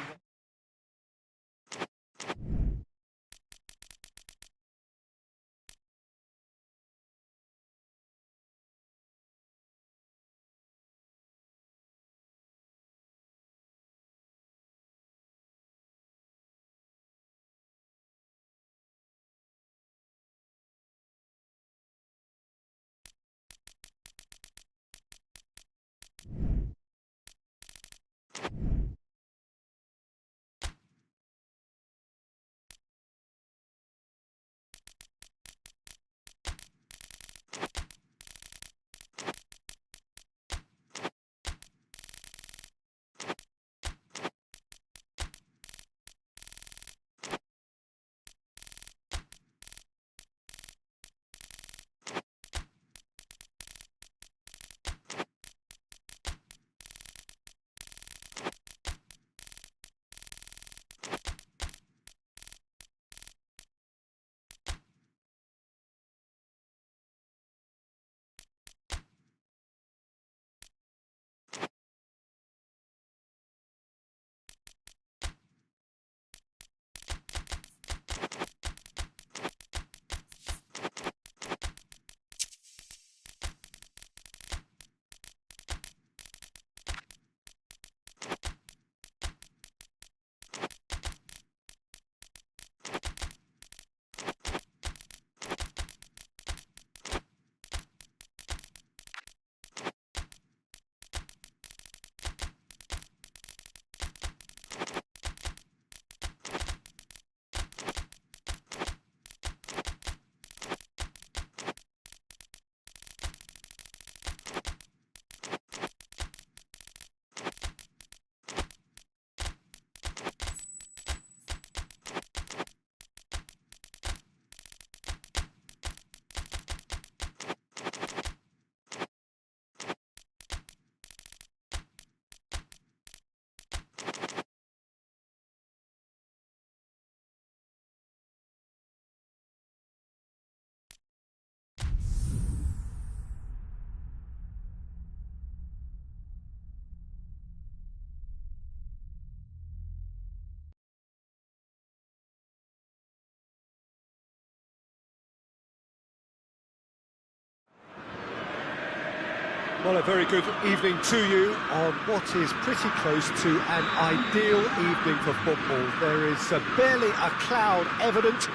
Speaker 1: Well, a very good evening to you on what is pretty close to an ideal evening for football. There is barely a cloud evident.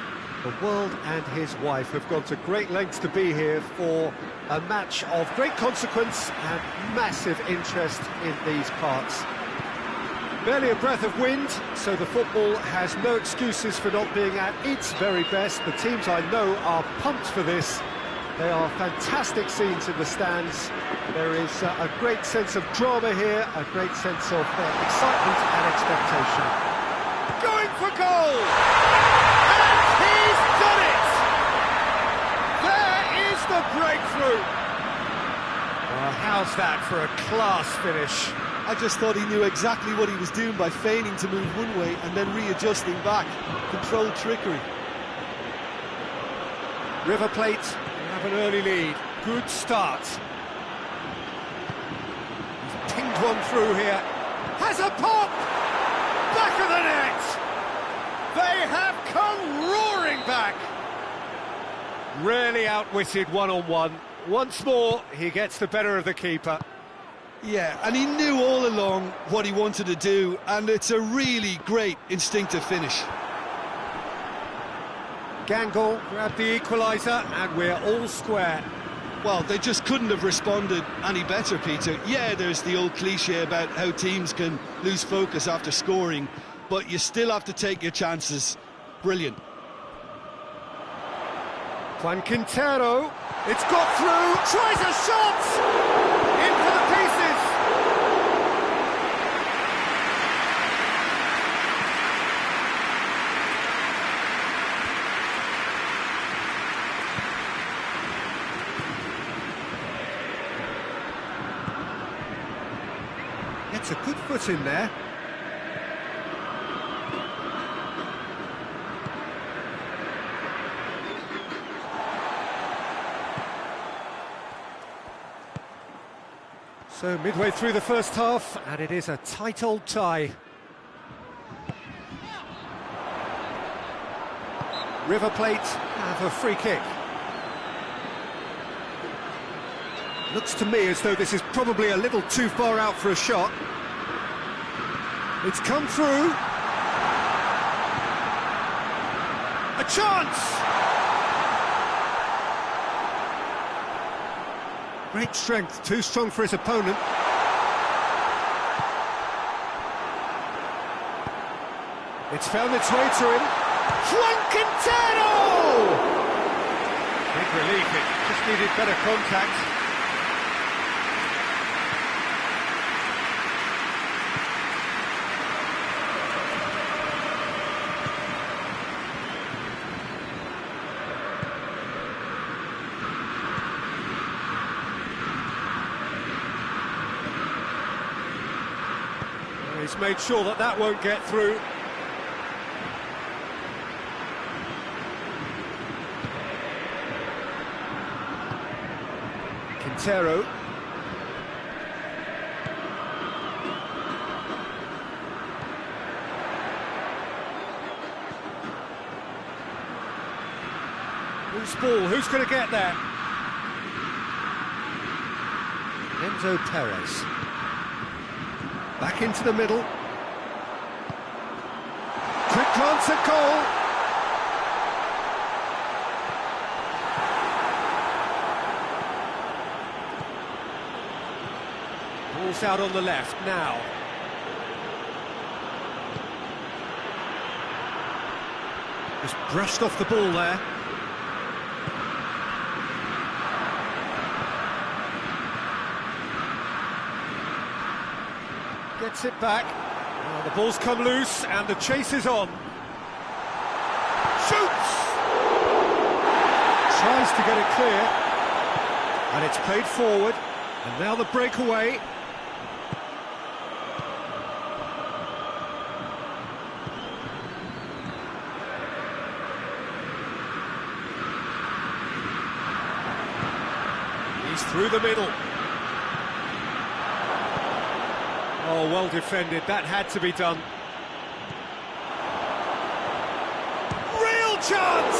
Speaker 1: The world and his wife have gone to great lengths to be here for a match of great consequence and massive interest in these parts. Barely a breath of wind, so the football has no excuses for not being at its very best. The teams I know are pumped for this. They are fantastic scenes in the stands. There is a great sense of drama here, a great sense of excitement and expectation. Going for goal! And he's done it! There is the breakthrough! How for a class finish.
Speaker 2: I just thought he knew exactly what he was doing by feigning to move one way and then readjusting back. Controlled trickery.
Speaker 1: River Plate have an early lead. Good start. He's pinged one through here. Has a pop! Back of the net! They have come roaring back! Really outwitted one-on-one. Once more, he gets the better of the keeper.
Speaker 2: Yeah, and he knew all along what he wanted to do, and it's a really great instinctive finish.
Speaker 1: Gangle grabbed the equaliser, and we're all square.
Speaker 2: Well, they just couldn't have responded any better, Peter. Yeah, there's the old cliche about how teams can lose focus after scoring, but you still have to take your chances. Brilliant.
Speaker 1: Juan Quintero, it's got through, tries a shot! In for the pieces! Gets a good foot in there. So midway through the first half, and it is a tight old tie. River Plate have a free kick. Looks to me as though this is probably a little too far out for a shot. It's come through. A chance! Great strength, too strong for his opponent. It's found its way to him. Juan Quintero! Big relief, it just needed better contact. He's made sure that that won't get through. Quintero. Loose ball, who's going to get there? Enzo Perez. Back into the middle. Quick glance at goal. Ball's out on the left now. Just brushed off the ball there. Gets it back. Oh, the ball's come loose and the chase is on. Shoots! Tries to get it clear. And it's played forward. And now the breakaway. He's through the middle. Oh, well defended, that had to be done. Real chance!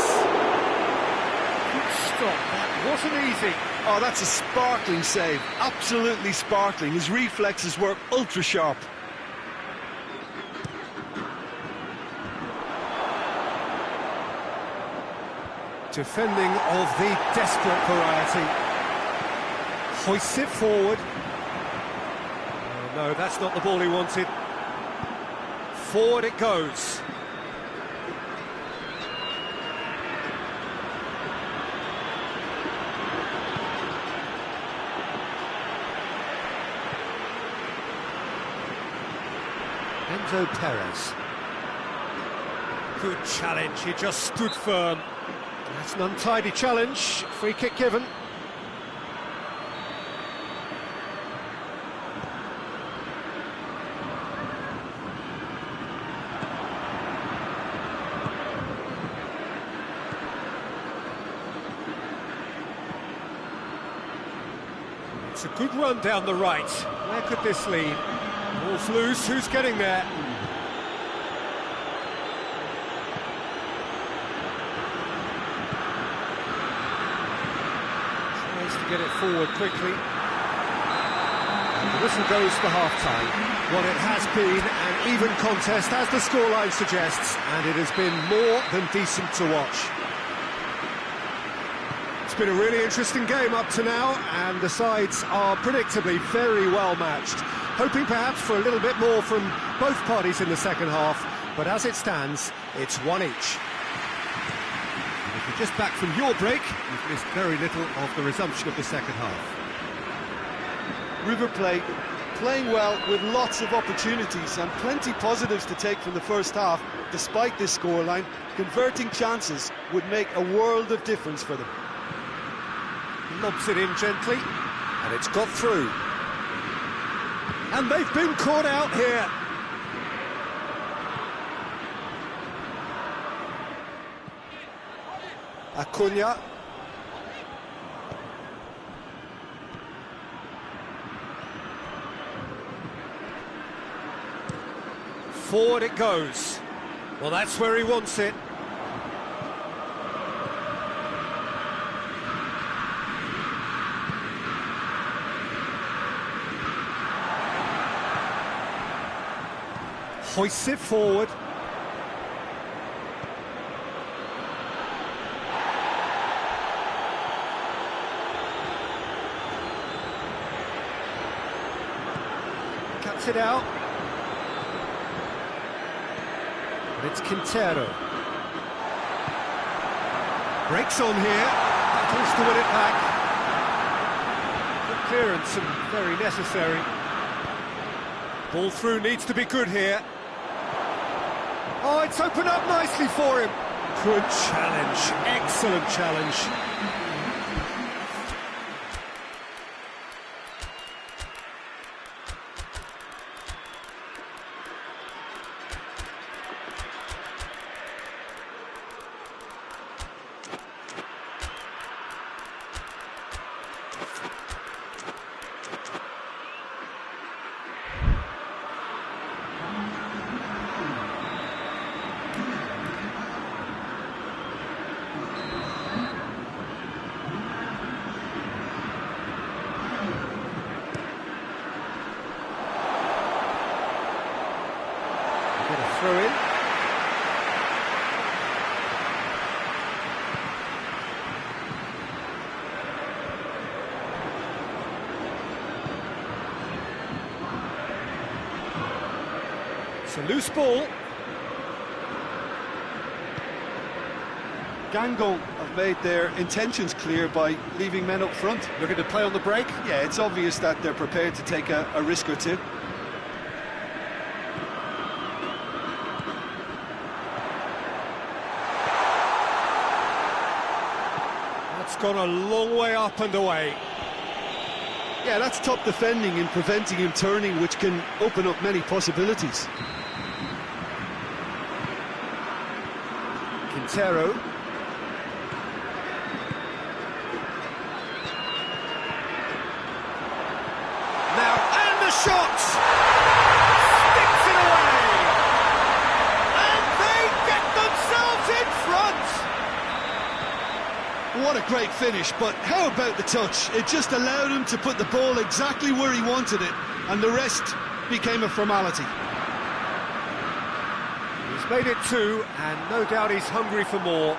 Speaker 1: Good stop, that wasn't easy.
Speaker 2: Oh, that's a sparkling save, absolutely sparkling. His reflexes were ultra sharp.
Speaker 1: Defending of the desperate variety. Hoists it forward. No, that's not the ball he wanted. Forward it goes. Enzo Perez. Good challenge, he just stood firm. That's an untidy challenge. Free kick given. It's a good run down the right. Where could this lead? Ball's loose, who's getting there? Tries to get it forward quickly. And the whistle goes for half-time. Well, it has been an even contest, as the scoreline suggests, and it has been more than decent to watch. It's been a really interesting game up to now, and the sides are predictably very well matched. Hoping perhaps for a little bit more from both parties in the second half, but as it stands, it's one each. And if you're just back from your break, you've missed very little of the resumption of the second half.
Speaker 2: River Plate playing well with lots of opportunities and plenty positives to take from the first half. Despite this scoreline, converting chances would make a world of difference for them.
Speaker 1: Lobs it in gently, and it's got through. And they've been caught out here. Acuna. Forward it goes. Well, that's where he wants it. Hoists it forward. Cuts it out. And it's Quintero. Breaks on here. Battles to win it back. Good clearance and very necessary. Ball through needs to be good here. Oh, it's opened up nicely for him. Good challenge, excellent challenge. Throw in. It's a loose ball.
Speaker 2: Gangon have made their intentions clear by leaving men up front.
Speaker 1: Looking to play on the break.
Speaker 2: Yeah, it's obvious that they're prepared to take a risk or two.
Speaker 1: It's gone a long way up and away.
Speaker 2: Yeah, that's top defending in preventing him turning, which can open up many possibilities.
Speaker 1: Quintero. Now, and the shot! Sticks it away! And they get themselves in front!
Speaker 2: What a great finish, but how about the touch? It just allowed him to put the ball exactly where he wanted it, and the rest became a formality.
Speaker 1: He's made it two, and no doubt he's hungry for more.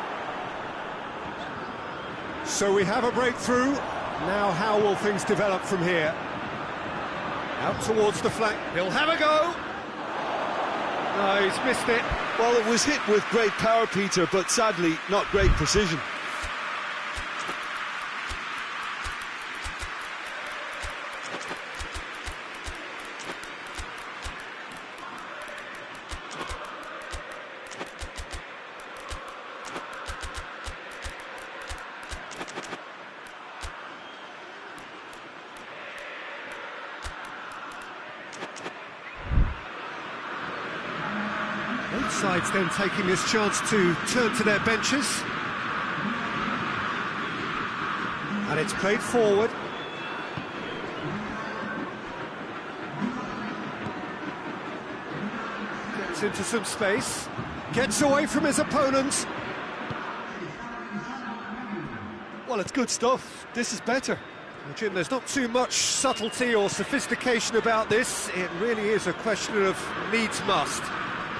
Speaker 1: So we have a breakthrough. Now how will things develop from here? Out towards the flank. He'll have a go. No, he's missed it.
Speaker 2: Well, it was hit with great power, Peter, but sadly not great precision.
Speaker 1: Both sides then taking this chance to turn to their benches. And it's played forward. Gets into some space, gets away from his opponent.
Speaker 2: Well, it's good stuff. This is better.
Speaker 1: Well, Jim, there's not too much subtlety or sophistication about this. It really is a question of needs must.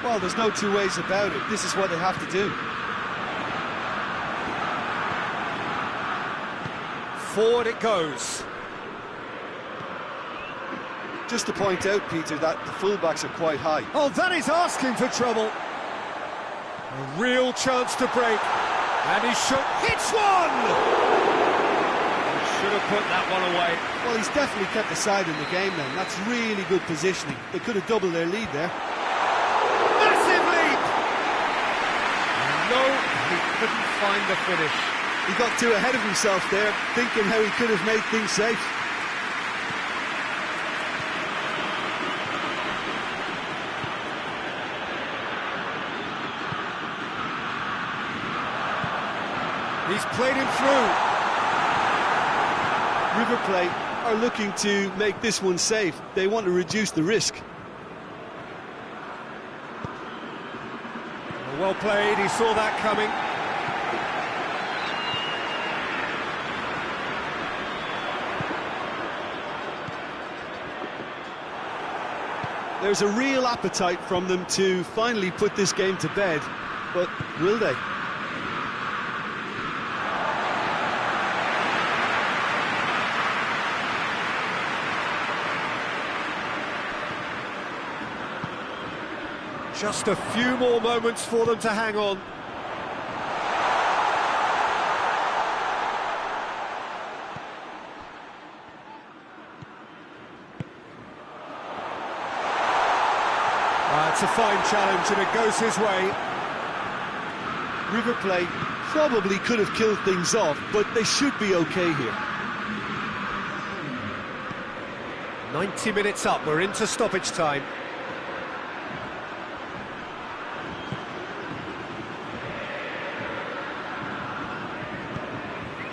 Speaker 2: Well, there's no two ways about it. This is what they have to do.
Speaker 1: Forward it goes.
Speaker 2: Just to point out, Peter, that the fullbacks are quite high.
Speaker 1: Oh, that is asking for trouble. A real chance to break. And he hits one! He should have put that one away.
Speaker 2: Well, he's definitely kept the side in the game then. That's really good positioning. They could have doubled their lead there.
Speaker 1: Massive lead! No, he couldn't find the finish.
Speaker 2: He got too ahead of himself there, thinking how he could have made things safe.
Speaker 1: He's played him through.
Speaker 2: River Plate are looking to make this one safe. They want to reduce the risk.
Speaker 1: Well played, he saw that coming.
Speaker 2: There's a real appetite from them to finally put this game to bed, but will they?
Speaker 1: Just a few more moments for them to hang on. It's a fine challenge and it goes his way.
Speaker 2: River Plate probably could have killed things off, but they should be okay here.
Speaker 1: 90 minutes up, we're into stoppage time.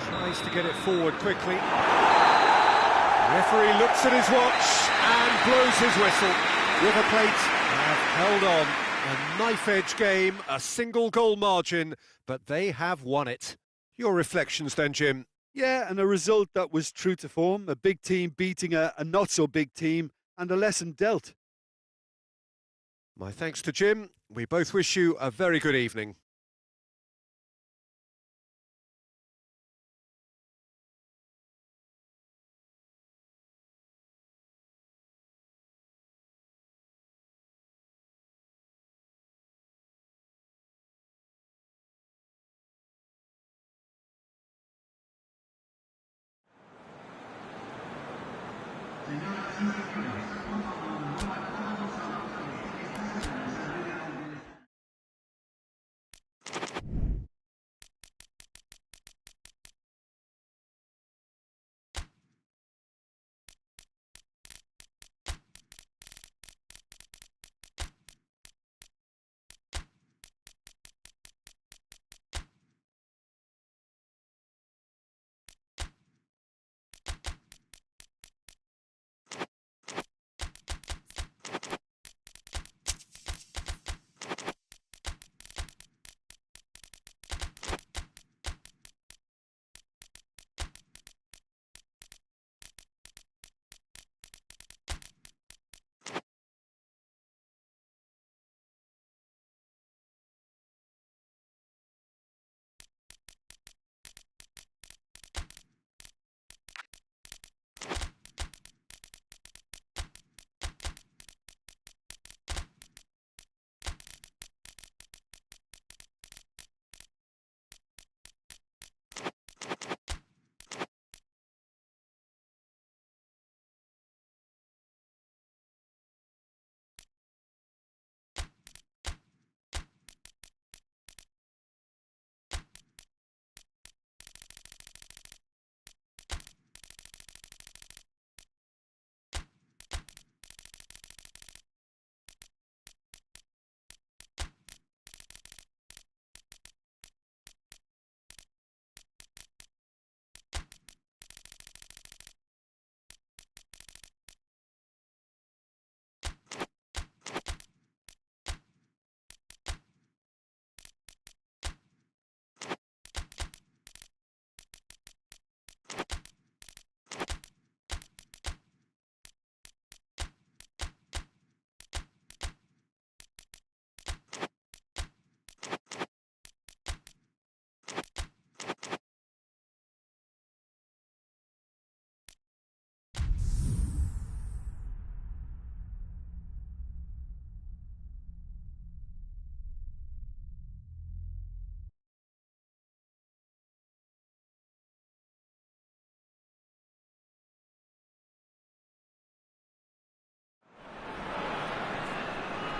Speaker 1: Tries to get it forward quickly. The referee looks at his watch and blows his whistle. River Plate have held on. A knife-edge game, a single goal margin, but they have won it. Your reflections then, Jim?
Speaker 2: Yeah, and a result that was true to form. A big team beating a not-so-big team, and a lesson dealt.
Speaker 1: My thanks to Jim. We both wish you a very good evening.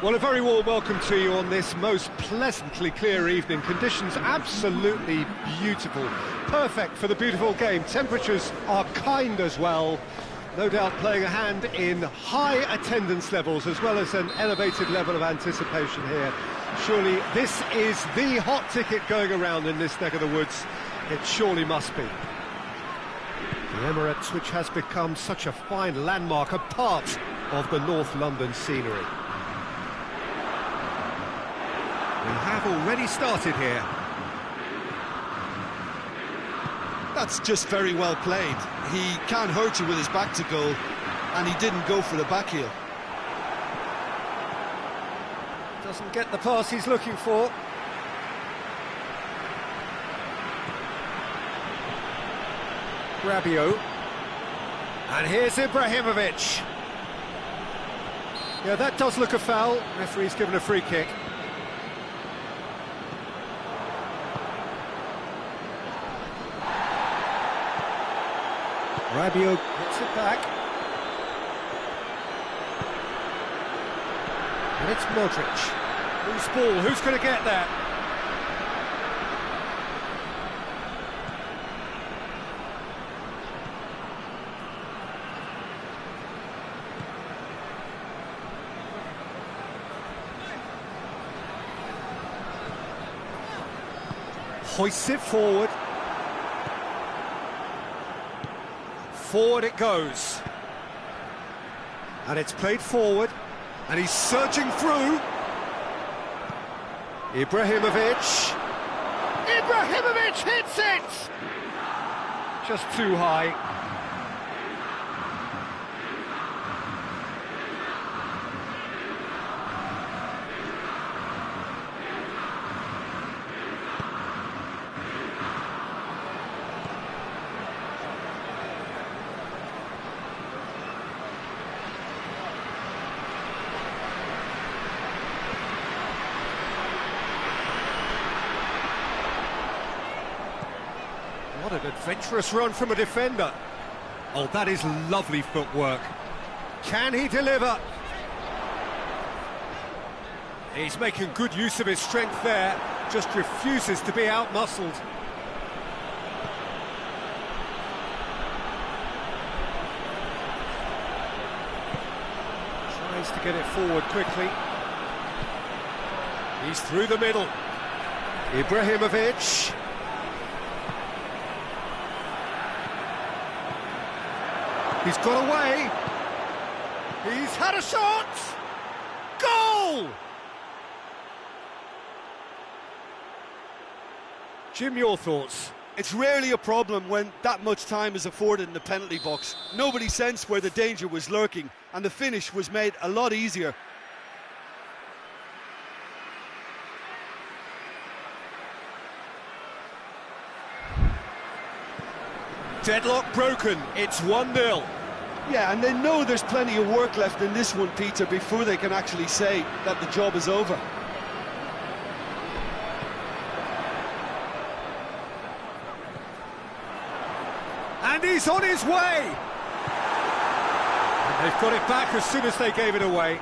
Speaker 1: Well, a very warm welcome to you on this most pleasantly clear evening. Conditions absolutely beautiful. Perfect for the beautiful game. Temperatures are kind as well. No doubt playing a hand in high attendance levels as well as an elevated level of anticipation here. Surely this is the hot ticket going around in this neck of the woods. It surely must be. The Emirates, which has become such a fine landmark, a part of the North London scenery. We have already started here.
Speaker 2: That's just very well played. He can't hurt you with his back to goal, and he didn't go for the back heel.
Speaker 1: Doesn't get the pass he's looking for. Rabiot. And here's Ibrahimovic. Yeah, that does look a foul. Referee's given a free kick. Rabiot puts it back. And it's Modric. Loose ball, who's going to get that? Hoists it forward. Forward it goes. And it's played forward. And he's surging through. Ibrahimovic. Ibrahimovic hits it! Just too high. What an adventurous run from a defender. Oh, that is lovely footwork. Can he deliver? He's making good use of his strength there, just refuses to be out-muscled. Tries to get it forward quickly. He's through the middle. Ibrahimovic. He's got away. He's had a shot. Goal! Jim, your thoughts?
Speaker 2: It's rarely a problem when that much time is afforded in the penalty box. Nobody sensed where the danger was lurking, and the finish was made a lot easier.
Speaker 1: Deadlock broken, it's 1-0.
Speaker 2: Yeah, and they know there's plenty of work left in this one, Peter, before they can actually say that the job is over.
Speaker 1: And he's on his way! And they've got it back as soon as they gave it away.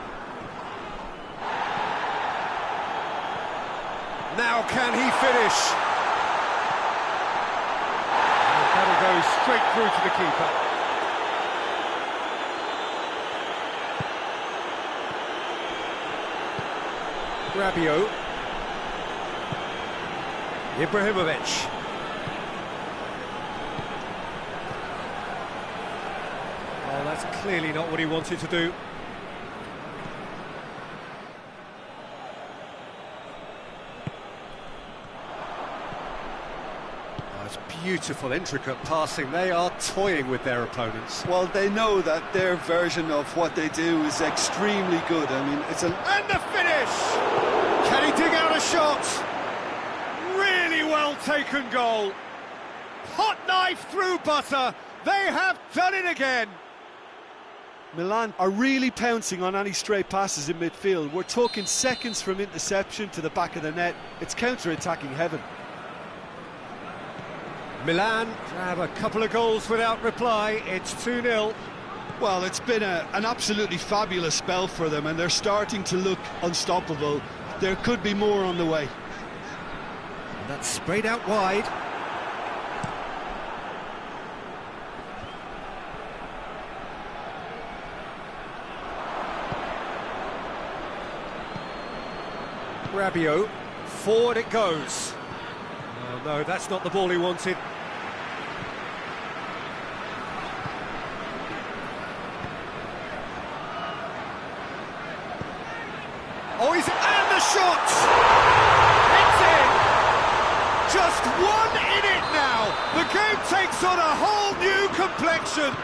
Speaker 1: Now can he finish? That'll go straight through to the keeper. Rabiot. Ibrahimovic. Oh, that's clearly not what he wanted to do. Beautiful, intricate passing. They are toying with their opponents.
Speaker 2: Well, they know that their version of what they do is extremely good. I mean, it's an...
Speaker 1: And the finish! Can he dig out a shot? Really well taken goal. Hot knife through butter. They have done it again.
Speaker 2: Milan are really pouncing on any stray passes in midfield. We're talking seconds from interception to the back of the net. It's counter-attacking heaven.
Speaker 1: Milan grab a couple of goals without reply. It's 2-0.
Speaker 2: Well, it's been an absolutely fabulous spell for them, and they're starting to look unstoppable. There could be more on the way.
Speaker 1: And that's sprayed out wide. Rabiot, forward it goes. Oh no, that's not the ball he wanted. Oh, and the shot! It's in! Just one in it now! The game takes on a whole new complexion!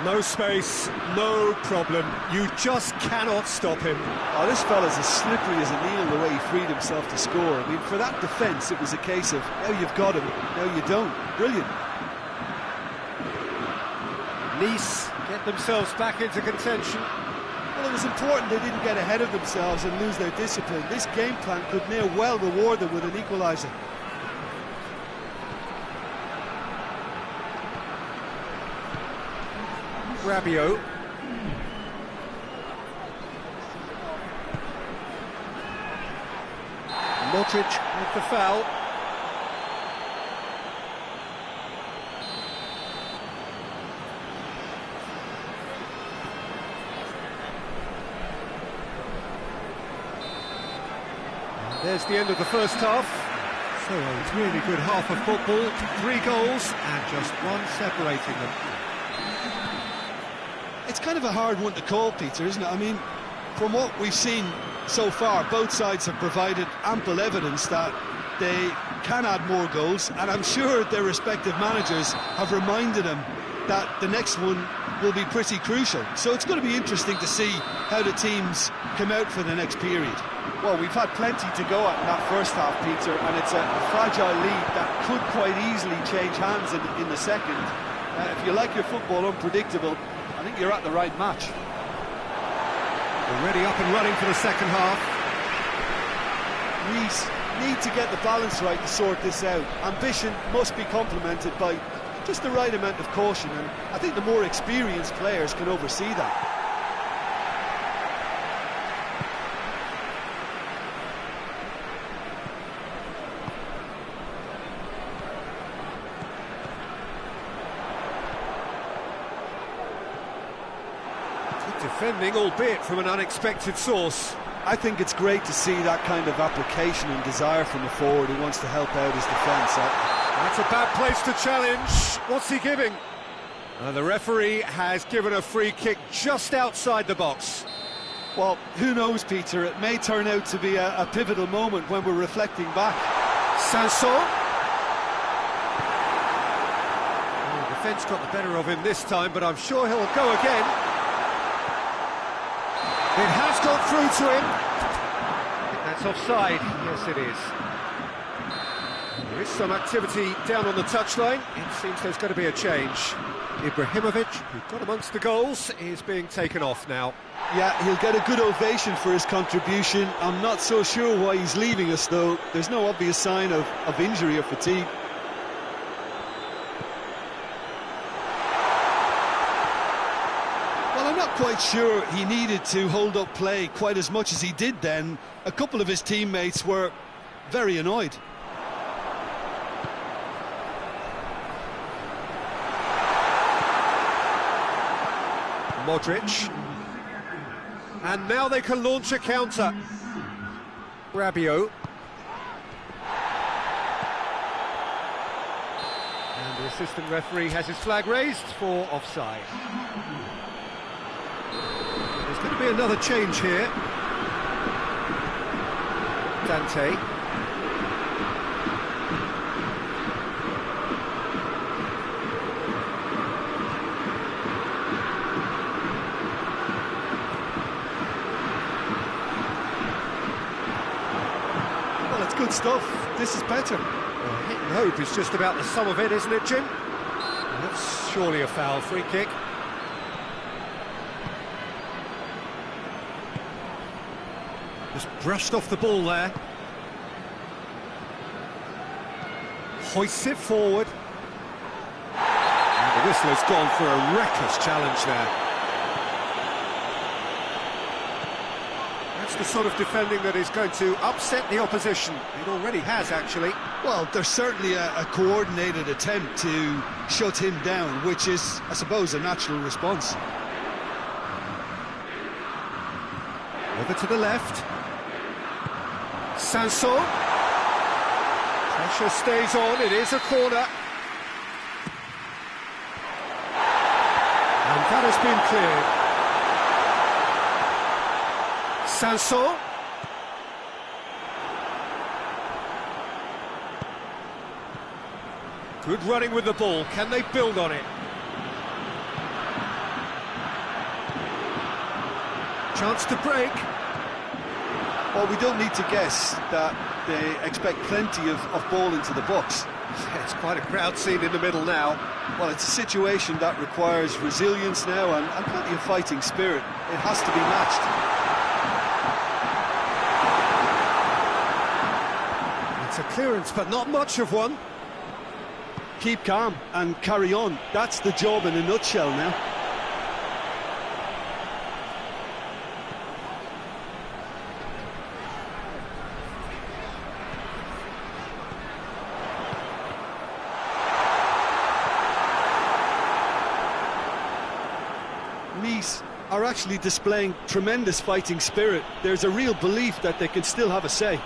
Speaker 1: No space, no problem. You just cannot stop him.
Speaker 2: Oh, this fella's as slippery as a needle the way he freed himself to score. I mean, for that defence, it was a case of, now you've got him, now you don't. Brilliant.
Speaker 1: Nice get themselves back into contention.
Speaker 2: Well, it was important they didn't get ahead of themselves and lose their discipline. This game plan could now well reward them with an equaliser.
Speaker 1: Rabiot. Modric with the foul. There's the end of the first half. So a really good half of football. 3 goals and just one separating them.
Speaker 2: It's kind of a hard one to call, Peter, isn't it? I mean, from what we've seen so far, both sides have provided ample evidence that they can add more goals, and I'm sure their respective managers have reminded them that the next one will be pretty crucial. So it's going to be interesting to see how the teams come out for the next period. Well, we've had plenty to go at in that first half, Peter, and it's a fragile lead that could quite easily change hands in the second. If you like your football unpredictable, I think you're at the right match.
Speaker 1: Already up and running for the second half.
Speaker 2: We need to get the balance right to sort this out. Ambition must be complemented by just the right amount of caution, and I think the more experienced players can oversee that.
Speaker 1: Defending, albeit from an unexpected source.
Speaker 2: I think it's great to see that kind of application and desire from a forward who wants to help out his defence.
Speaker 1: That's a bad place to challenge. What's he giving? The referee has given a free kick just outside the box.
Speaker 2: Well, who knows, Peter? It may turn out to be a pivotal moment when we're reflecting back.
Speaker 1: Sanson. Oh, the defence got the better of him this time, but I'm sure he'll go again. It has gone through to him. I think that's offside. Yes, it is. There is some activity down on the touchline. It seems there's going to be a change. Ibrahimovic, who got amongst the goals, is being taken off now.
Speaker 2: Yeah, he'll get a good ovation for his contribution. I'm not so sure why he's leaving us, though. There's no obvious sign of injury or fatigue. I'm not quite sure he needed to hold up play quite as much as he did then. A couple of his teammates were very annoyed.
Speaker 1: Modric. And now they can launch a counter. Rabiot. And the assistant referee has his flag raised for offside. There's going to be another change here. Dante.
Speaker 2: Well, it's good stuff. This is better.
Speaker 1: Well, hit and hope is just about the sum of it, isn't it, Jim? That's surely a foul. Free kick. Just brushed off the ball there. Hoists it forward. And The whistle has gone for a reckless challenge there. That's the sort of defending that is going to upset the opposition. It already has, actually.
Speaker 2: Well, there's certainly a coordinated attempt to shut him down, which is, I suppose, a natural response.
Speaker 1: Over to the left. Sanson. Pressure stays on, it is a corner. And that has been cleared. Sanson. Good running with the ball, can they build on it? Chance to break.
Speaker 2: Well, we don't need to guess that they expect plenty of ball into the box.
Speaker 1: Yeah, it's quite a crowd scene in the middle now.
Speaker 2: Well, it's a situation that requires resilience now and plenty of fighting spirit. It has to be matched.
Speaker 1: It's a clearance, but not much of one.
Speaker 2: Keep calm and carry on. That's the job in a nutshell now. Nice are actually displaying tremendous fighting spirit. There's a real belief that they can still have a say.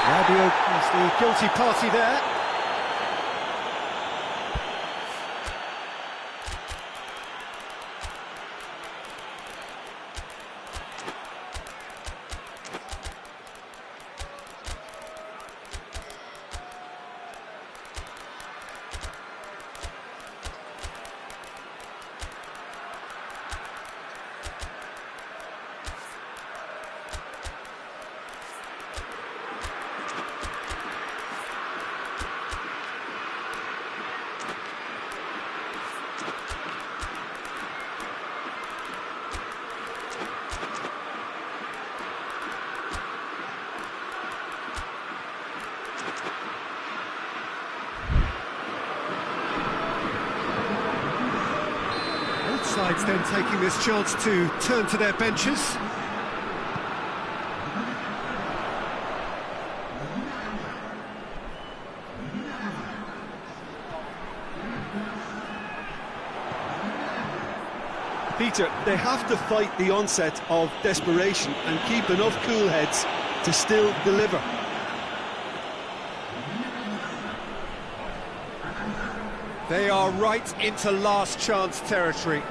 Speaker 1: Rabiot is the guilty party there. Sides then taking this chance to turn to their benches.
Speaker 2: Peter, they have to fight the onset of desperation and keep enough cool heads to still deliver.
Speaker 1: They are right into last chance territory.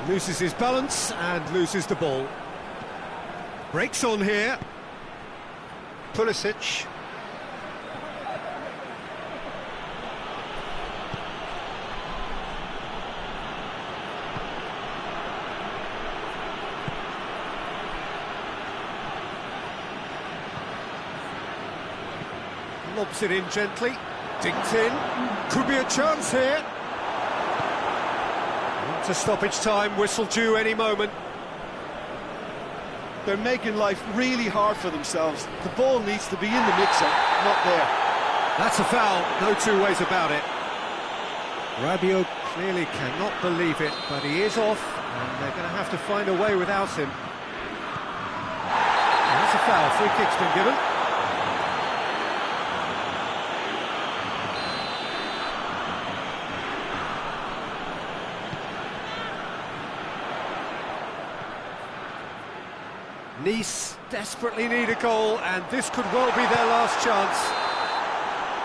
Speaker 1: Loses his balance and loses the ball. Breaks on here. Pulisic. Lobs it in gently. Dinked in. Could be a chance here. To stoppage time, whistle due any moment.
Speaker 2: They're making life really hard for themselves. The ball needs to be in the mixer, not there.
Speaker 1: That's a foul, no two ways about it. Rabiot clearly cannot believe it, but he is off, and they're going to have to find a way without him. And that's a foul, free kick's been given. Nice desperately need a goal, and this could well be their last chance.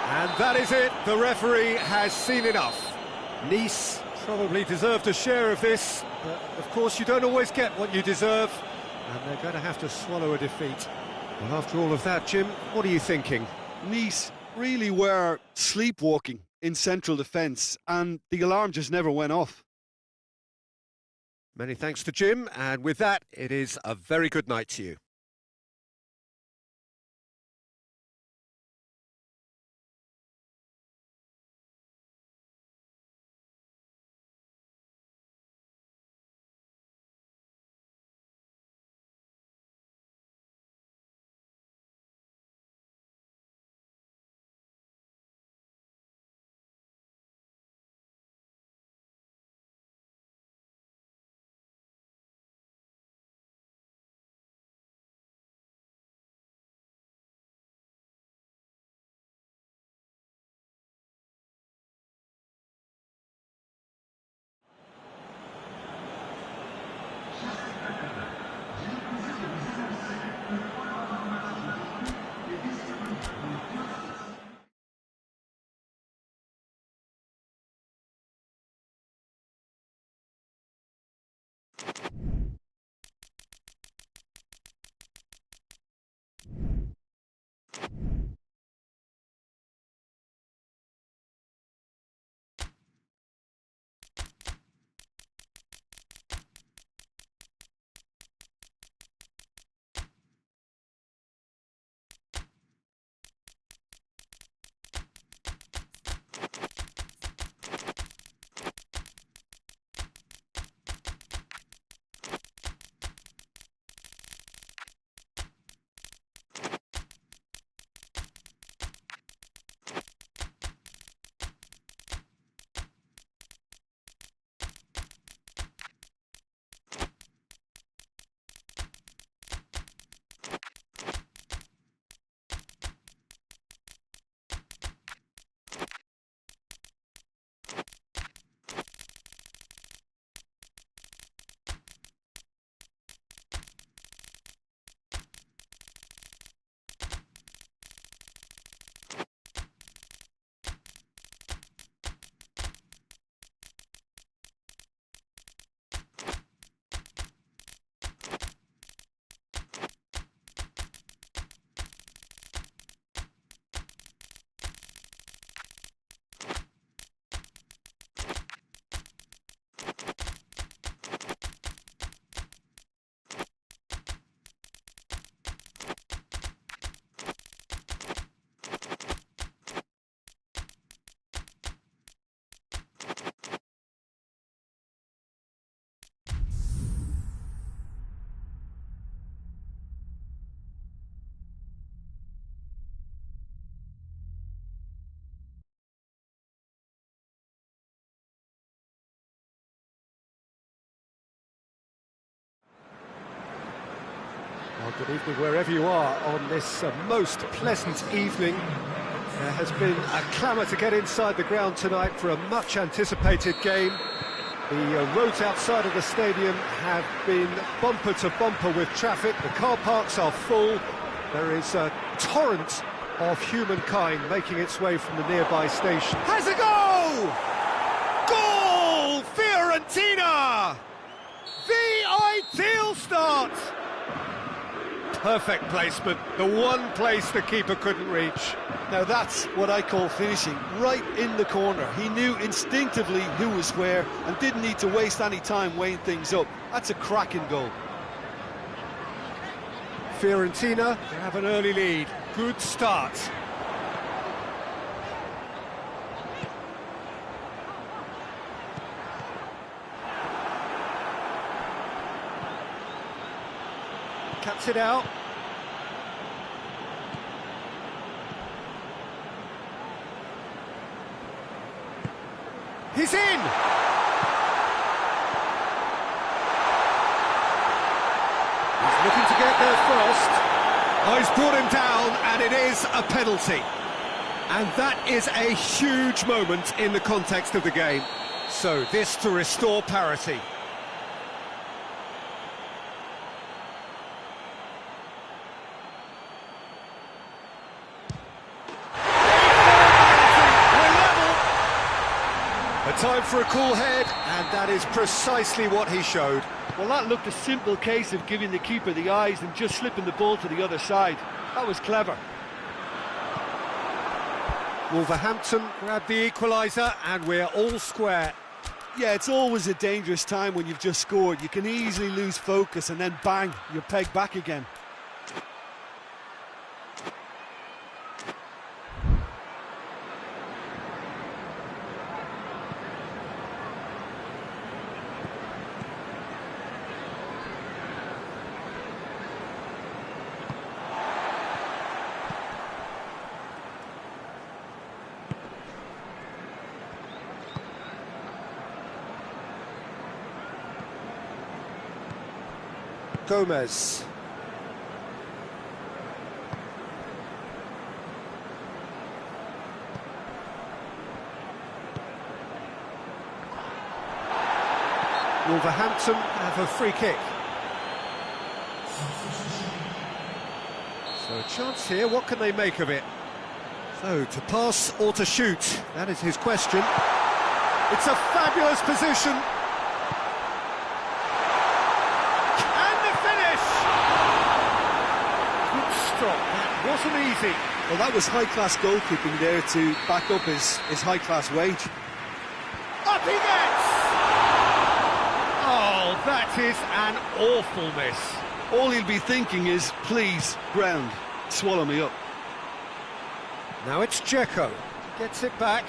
Speaker 1: And that is it, the referee has seen enough. Nice probably deserved a share of this, but of course you don't always get what you deserve, and they're going to have to swallow a defeat. Well, after all of that, Jim, what are you thinking?
Speaker 2: Nice really were sleepwalking in central defence, and the alarm just never went off.
Speaker 1: Many thanks to Jim, and with that, it is a very good night to you. Well, good evening wherever you are on this most pleasant evening. There has been a clamour to get inside the ground tonight for a much-anticipated game. The roads outside of the stadium have been bumper to bumper with traffic. The car parks are full. There is a torrent of humankind making its way from the nearby station. Has a goal! Goal! Fiorentina! The ideal start! Perfect placement, the one place the keeper couldn't reach.
Speaker 2: Now that's what I call finishing, right in the corner. He knew instinctively who was where and didn't need to waste any time weighing things up. That's a cracking goal.
Speaker 1: Fiorentina have an early lead. Good start. Cuts it out. He's in! He's looking to get there first. Oh, he's brought him down, and it is a penalty. And that is a huge moment in the context of the game. So this to restore parity. Time for a cool head, and that is precisely what he showed.
Speaker 2: Well, that looked a simple case of giving the keeper the eyes and just slipping the ball to the other side. That was clever.
Speaker 1: Wolverhampton grab the equaliser, and we're all square.
Speaker 2: Yeah, it's always a dangerous time when you've just scored. You can easily lose focus and then bang, you're pegged back again.
Speaker 1: Gomez. Wolverhampton have a free kick. So a chance here, what can they make of it? So, to pass or to shoot, that is his question. It's a fabulous position. And the finish! Good stop, that wasn't easy.
Speaker 2: Well, that was high-class goalkeeping there to back up his high-class wage.
Speaker 1: Up he gets! Oh, that is an awful miss.
Speaker 2: All he'll be thinking is, please, ground, swallow me up.
Speaker 1: Now it's Dzeko. Gets it back.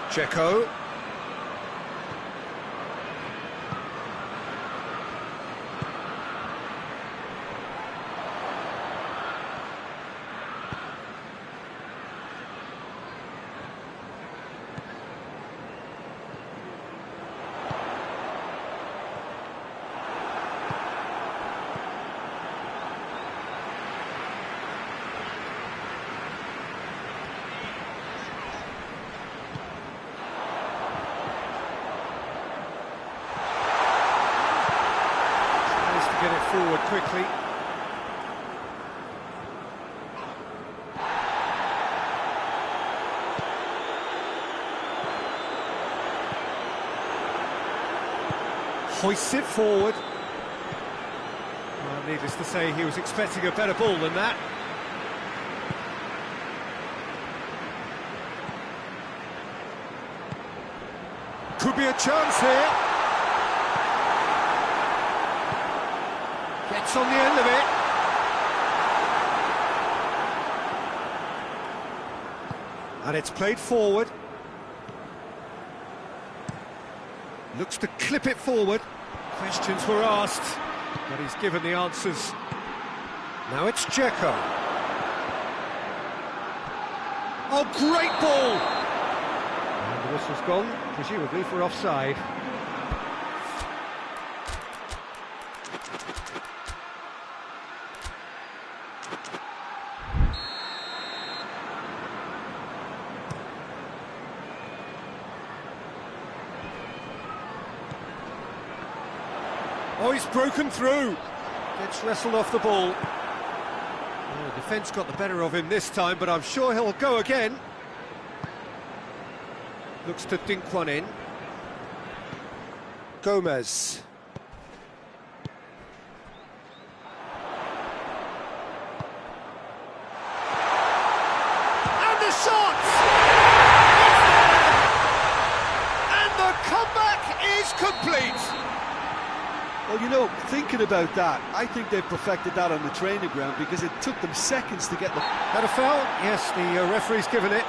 Speaker 1: Dzeko. Get it forward quickly. Hoists it forward. Well, needless to say, he was expecting a better ball than that. Could be a chance here. Gets on the end of it. And it's played forward. Looks to clip it forward. Questions were asked, but he's given the answers. Now it's Dzeko. Oh, great ball! And the whistle's gone, presumably for offside. Oh, he's broken through. Gets wrestled off the ball. Oh, the defence got the better of him this time, but I'm sure he'll go again. Looks to dink one in. Gomez. And the shot! And the comeback is complete.
Speaker 2: Well, you know, thinking about that, I think they perfected that on the training ground because it took them seconds to get the...
Speaker 1: Had a foul? Yes, the referee's given it.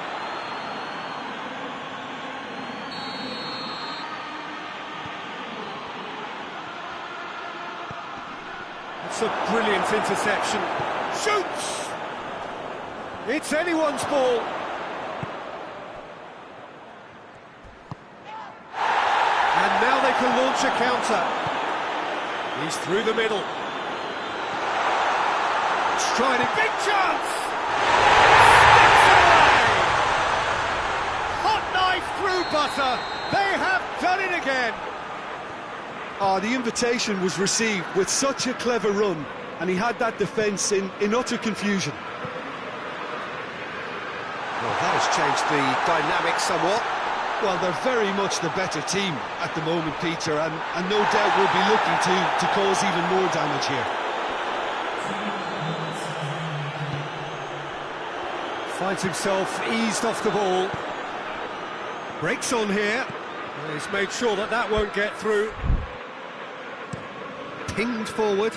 Speaker 1: It's a brilliant interception. Shoots! It's anyone's ball. And now they can launch a counter. He's through the middle. Striding, big chance! Sticks away! Hot knife through butter. They have done it again.
Speaker 2: Oh, the invitation was received with such a clever run, and he had that defence in utter confusion.
Speaker 1: Well, that has changed the dynamic somewhat.
Speaker 2: Well, they're very much the better team at the moment, Peter, and no doubt will be looking to cause even more damage here.
Speaker 1: Finds himself eased off the ball. Breaks on here. He's made sure that that won't get through. Pinged forward.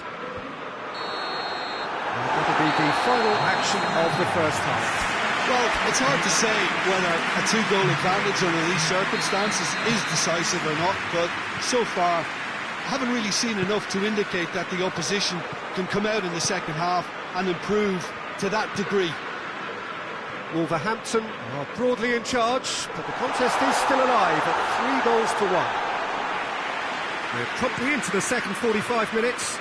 Speaker 1: And that'll be the final action of the first half.
Speaker 2: Well, it's hard to say whether a two-goal advantage under these circumstances is decisive or not, but so far I haven't really seen enough to indicate that the opposition can come out in the second half and improve to that degree.
Speaker 1: Wolverhampton are broadly in charge, but the contest is still alive at 3-1. We're promptly into the second 45 minutes.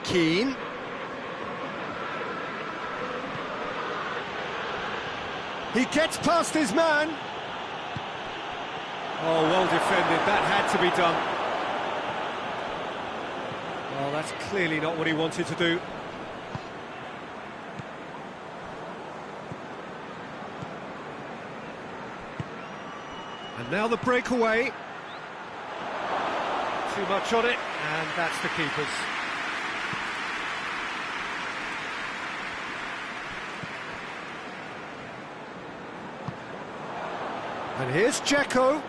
Speaker 1: Keane. He gets past his man. Oh, well defended. That had to be done. Well, that's clearly not what he wanted to do. And now the breakaway. Too much on it, and that's the keeper's. And here's Dzeko.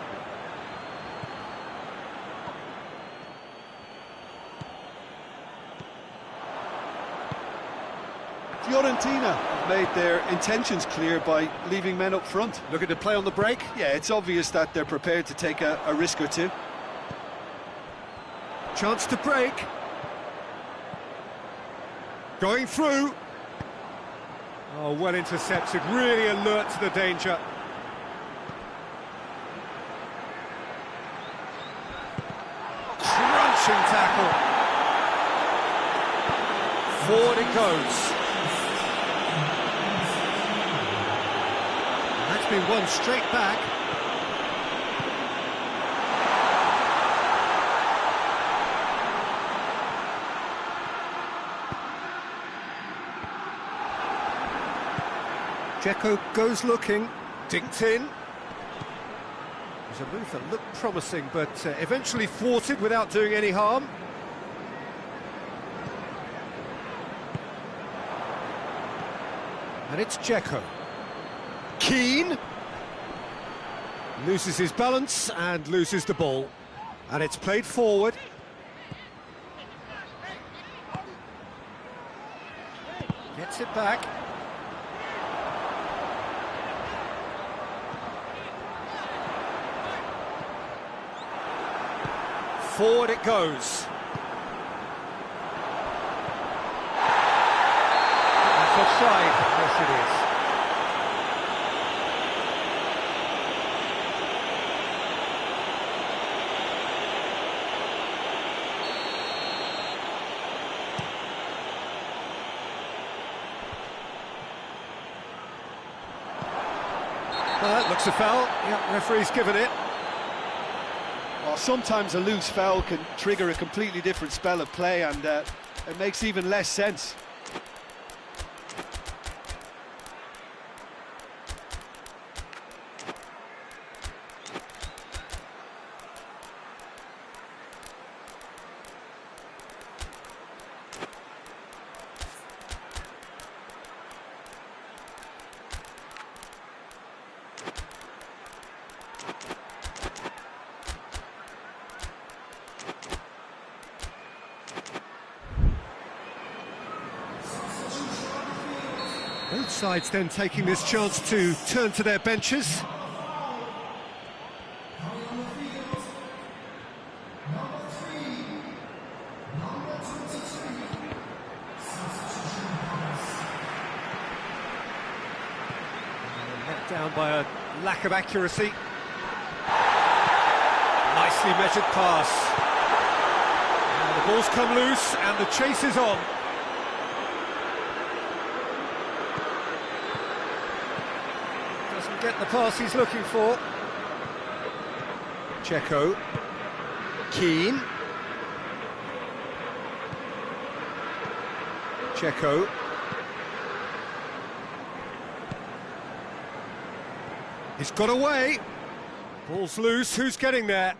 Speaker 2: Fiorentina have made their intentions clear by leaving men up front.
Speaker 1: Looking to play on the break.
Speaker 2: Yeah, it's obvious that they're prepared to take a risk or two.
Speaker 1: Chance to break. Going through. Oh, well intercepted, really alert to the danger. Crunching tackle. Forward it goes. That's been won straight back. Dzeko goes looking, dinked in. It was a move that looked promising, but eventually thwarted without doing any harm. And it's Dzeko. Keane loses his balance and loses the ball. And it's played forward. Gets it back. Forward it goes. That's offside. Yes, it is. Well, that looks a foul. Yeah, referee's given it.
Speaker 2: Well, sometimes a loose foul can trigger a completely different spell of play, and it makes even less sense.
Speaker 1: Both sides then taking this chance to turn to their benches. Let down by a lack of accuracy. Nicely measured pass. And the ball's come loose and the chase is on. Doesn't get the pass he's looking for. Dzeko. Keane. Dzeko. He's got away. Ball's loose. Who's getting there?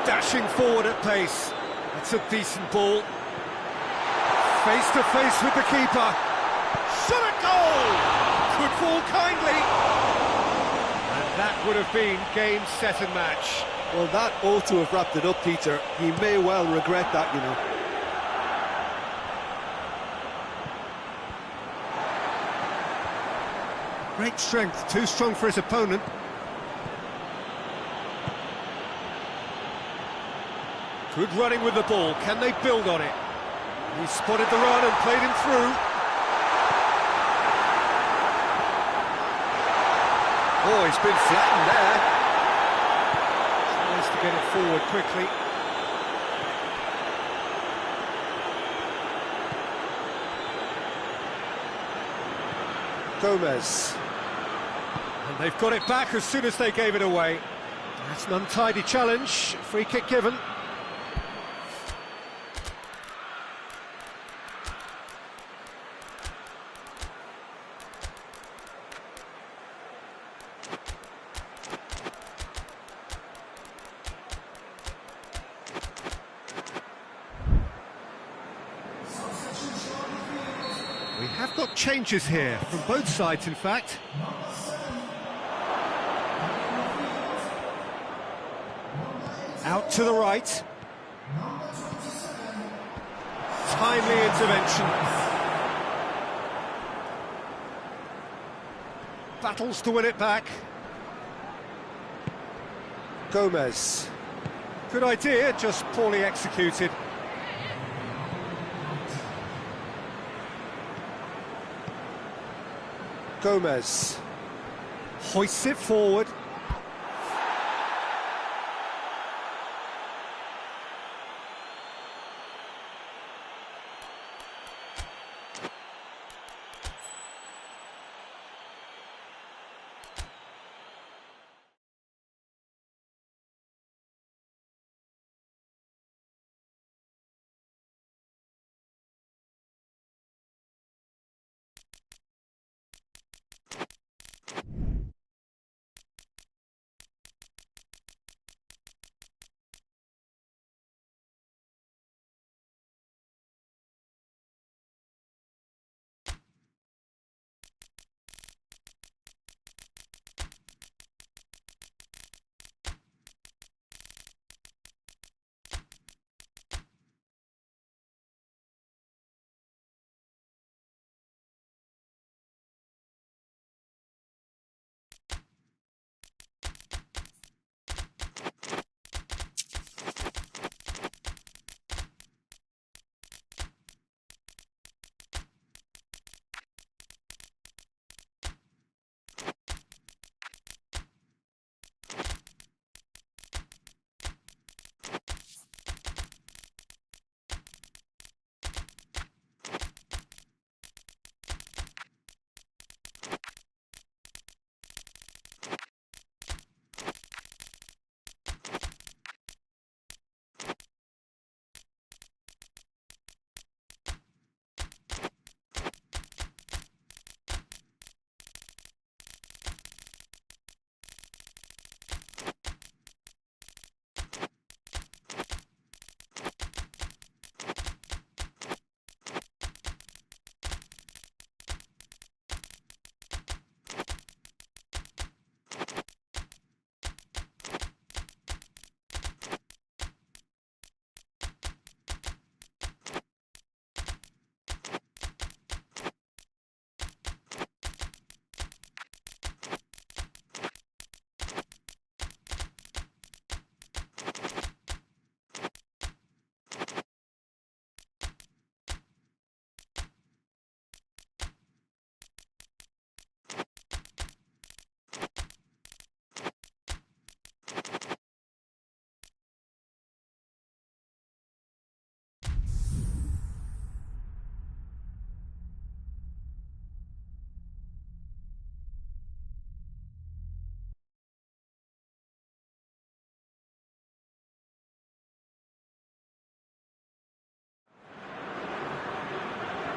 Speaker 1: Dashing forward at pace. It's a decent ball. Face to face with the keeper. Shot at goal! Could fall kindly. And that would have been game, set and match.
Speaker 2: Well, that ought to have wrapped it up, Peter. He may well regret that, you know.
Speaker 1: Great strength, too strong for his opponent. Good running with the ball, can they build on it? He spotted the run and played him through. Oh, he's been flattened there. Tries to get it forward quickly. Gomez. And they've got it back as soon as they gave it away. That's an untidy challenge. Free kick given. We have got changes here, from both sides in fact. Out to the right. Timely intervention. Battles to win it back. Gomez. Good idea, just poorly executed. Gomez hoists it forward.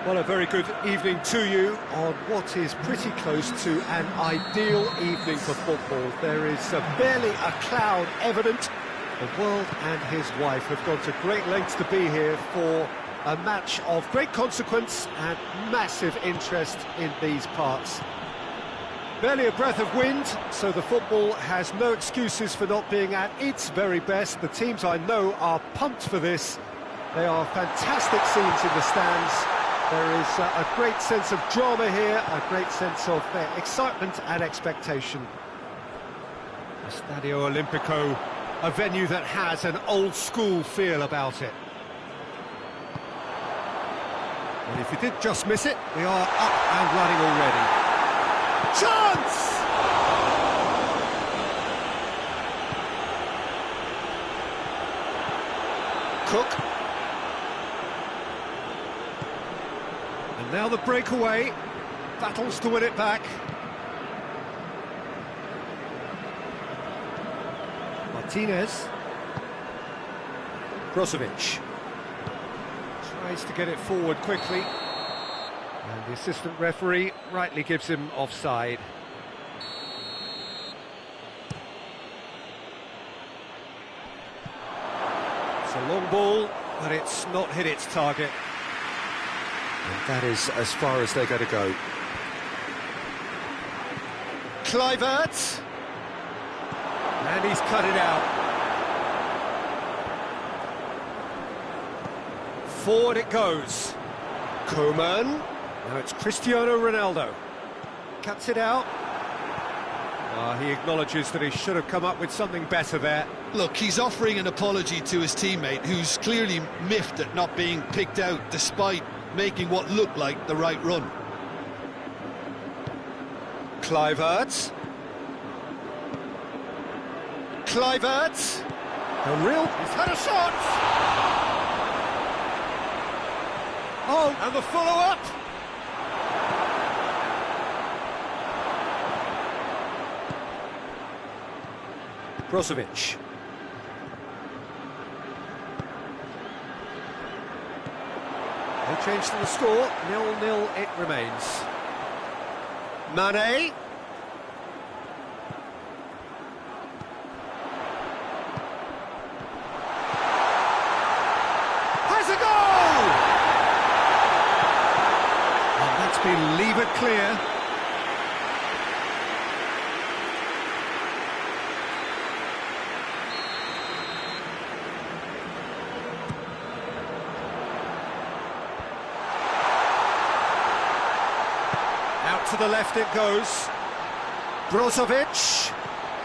Speaker 1: Well, a very good evening to you on what is pretty close to an ideal evening for football. There is barely a cloud evident. The world and his wife have gone to great lengths to be here for a match of great consequence and massive interest in these parts. Barely a breath of wind, so the football has no excuses for not being at its very best. The teams I know are pumped for this. They are fantastic scenes in the stands. There is a great sense of drama here, a great sense of excitement and expectation. Stadio Olimpico, a venue that has an old-school feel about it. And if you did just miss it, we are up and running already. Chance! Cook. And now the breakaway. battles to win it back. Martinez. Brozovic. Tries to get it forward quickly. And the assistant referee rightly gives him offside. It's a long ball, but it's not hit its target.
Speaker 3: And that is as far as they're going to go.
Speaker 1: Kluivert. And he's cut it out. Forward it goes. Koeman. Now it's Cristiano Ronaldo. Cuts it out. He acknowledges that he should have come up with something better there.
Speaker 2: Look, he's offering an apology to his teammate, who's clearly miffed at not being picked out despite making what looked like the right run.
Speaker 1: Kluivert. Kluivert. He's had a shot! Oh, and the follow-up! Brozovic. No change to the score, 0-0 it remains. Mane. Has a goal! And that's been levered clear. Out to the left it goes. Brozovic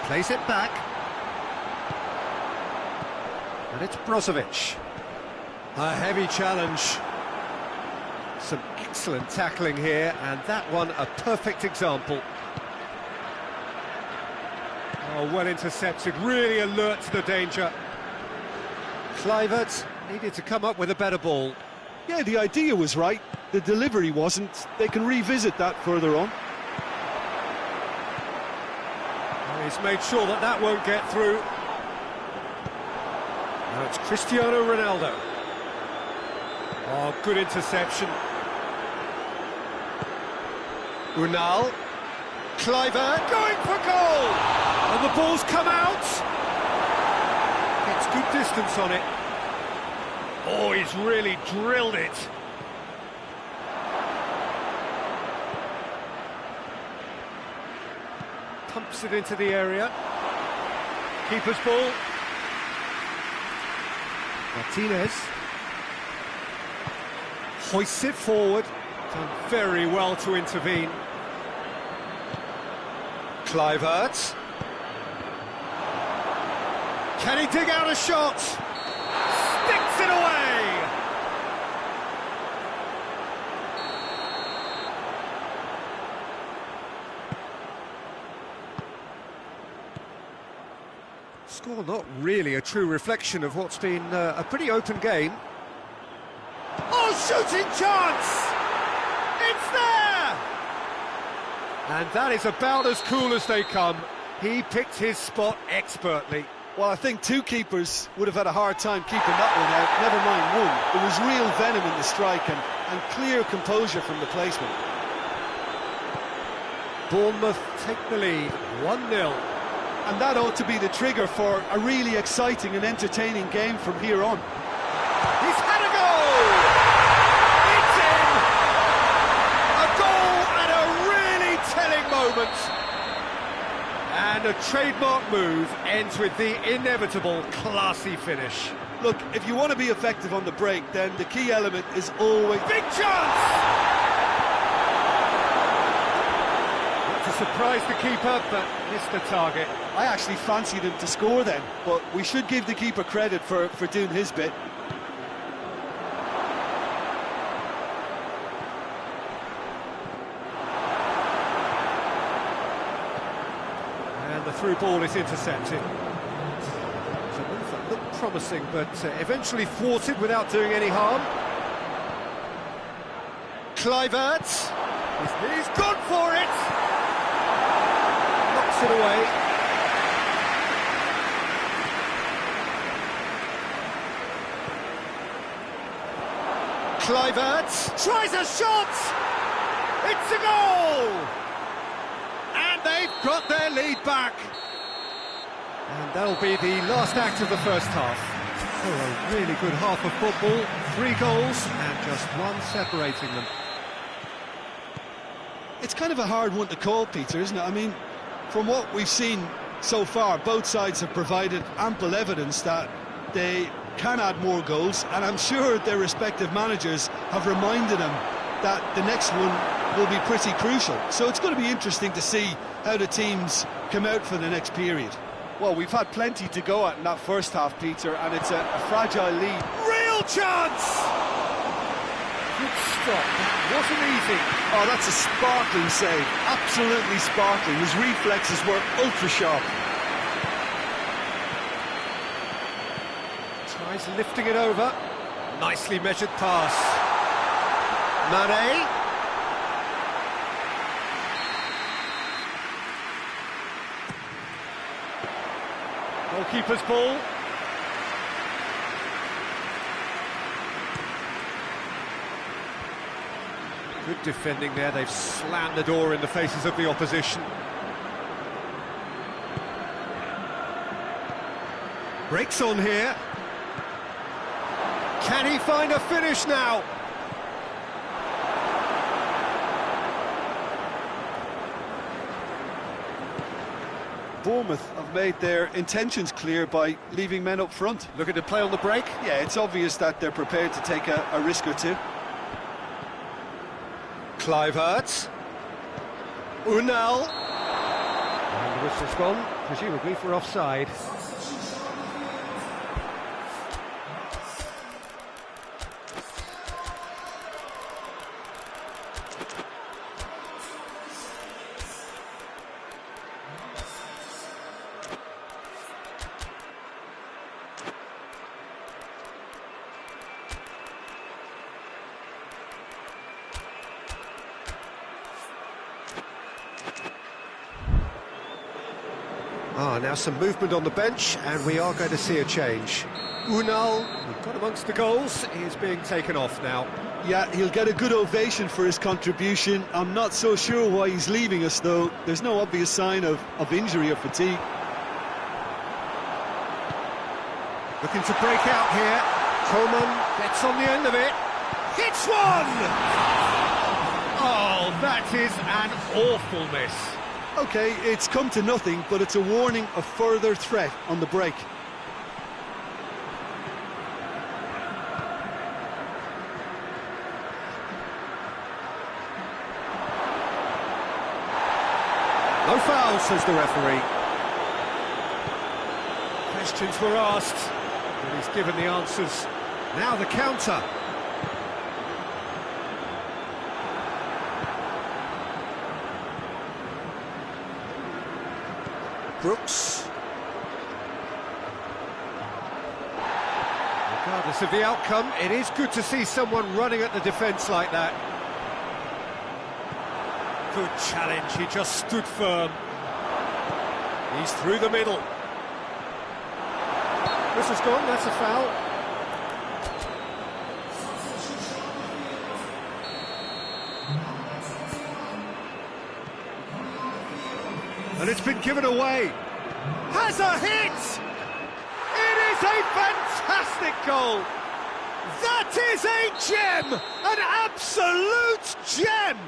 Speaker 1: plays it back. And it's Brozovic. A heavy challenge. Some excellent tackling here, and that one a perfect example. Oh, well intercepted, really alert to the danger. Kluivert needed to come up with a better ball.
Speaker 2: Yeah, the idea was right, the delivery wasn't. They can revisit that further on.
Speaker 1: He's made sure that that won't get through. Now it's Cristiano Ronaldo. Oh, good interception. Unal. Kluivert going for goal! And the ball's come out! Gets good distance on it. Oh, he's really drilled it. Pumps it into the area. Keeper's ball. Martinez. Hoists it forward. Done very well to intervene. Kluivert. Can he dig out a shot? Sticks it away! Score not really a true reflection of what's been a pretty open game. Oh, shooting chance! It's there! And that is about as cool as they come. He picked his spot expertly.
Speaker 2: Well, I think two keepers would have had a hard time keeping that one out, never mind one. There was real venom in the strike and clear composure from the placement.
Speaker 1: Bournemouth take the lead, 1-0.
Speaker 2: And that ought to be the trigger for a really exciting and entertaining game from here on.
Speaker 1: He's had a goal! It's in! A goal at a really telling moment. And a trademark move ends with the inevitable classy finish.
Speaker 2: Look, if you want to be effective on the break, then the key element is always...
Speaker 1: Big chance! To surprise the keeper, but missed the target.
Speaker 2: I actually fancied him to score then, but we should give the keeper credit for doing his bit.
Speaker 1: And the through ball is intercepted. It's a move that looked promising, but eventually thwarted without doing any harm. Kluivert. He's gone for it! Knocks it away. Kluivert tries a shot! It's a goal! And they've got their lead back. And that'll be the last act of the first half. Oh, a really good half of football, 3 goals and just one separating them.
Speaker 2: It's kind of a hard one to call, Peter, isn't it? I mean, from what we've seen so far, both sides have provided ample evidence that they can add more goals, and I'm sure their respective managers have reminded them that the next one will be pretty crucial. So it's going to be interesting to see how the teams come out for the next period.
Speaker 4: Well, we've had plenty to go at in that first half, Peter, and it's a fragile lead.
Speaker 1: Real chance! Good stop, that wasn't easy.
Speaker 4: Oh, that's a sparkling save, absolutely sparkling. His reflexes were ultra-sharp.
Speaker 1: Tries lifting it over. Nicely measured pass. Mane. Goalkeeper's ball. Good defending there, they've slammed the door in the faces of the opposition. Breaks on here. Can he find a finish now?
Speaker 4: Bournemouth have made their intentions clear by leaving men up front.
Speaker 1: Looking to play on the break?
Speaker 4: Yeah, it's obvious that they're prepared to take a risk or two.
Speaker 1: Kluivert. Unal. And the whistle's gone, presumably for offside. Now some movement on the bench, and we are going to see a change. Unal, who got amongst the goals, is being taken off now.
Speaker 2: Yeah, he'll get a good ovation for his contribution. I'm not so sure why he's leaving us, though. There's no obvious sign of injury or fatigue.
Speaker 1: Looking to break out here. Coleman gets on the end of it. Hits one! Oh, that is an awful miss.
Speaker 2: OK, it's come to nothing, but it's a warning of further threat on the break.
Speaker 1: No foul, says the referee. Questions were asked, but he's given the answers. Now the counter. Brooks. Regardless of the outcome, it is good to see someone running at the defence like that. Good challenge, he just stood firm. He's through the middle. This is gone, that's a foul. And it's been given away. Has a hit! It is a fantastic goal! That is a gem! An absolute gem!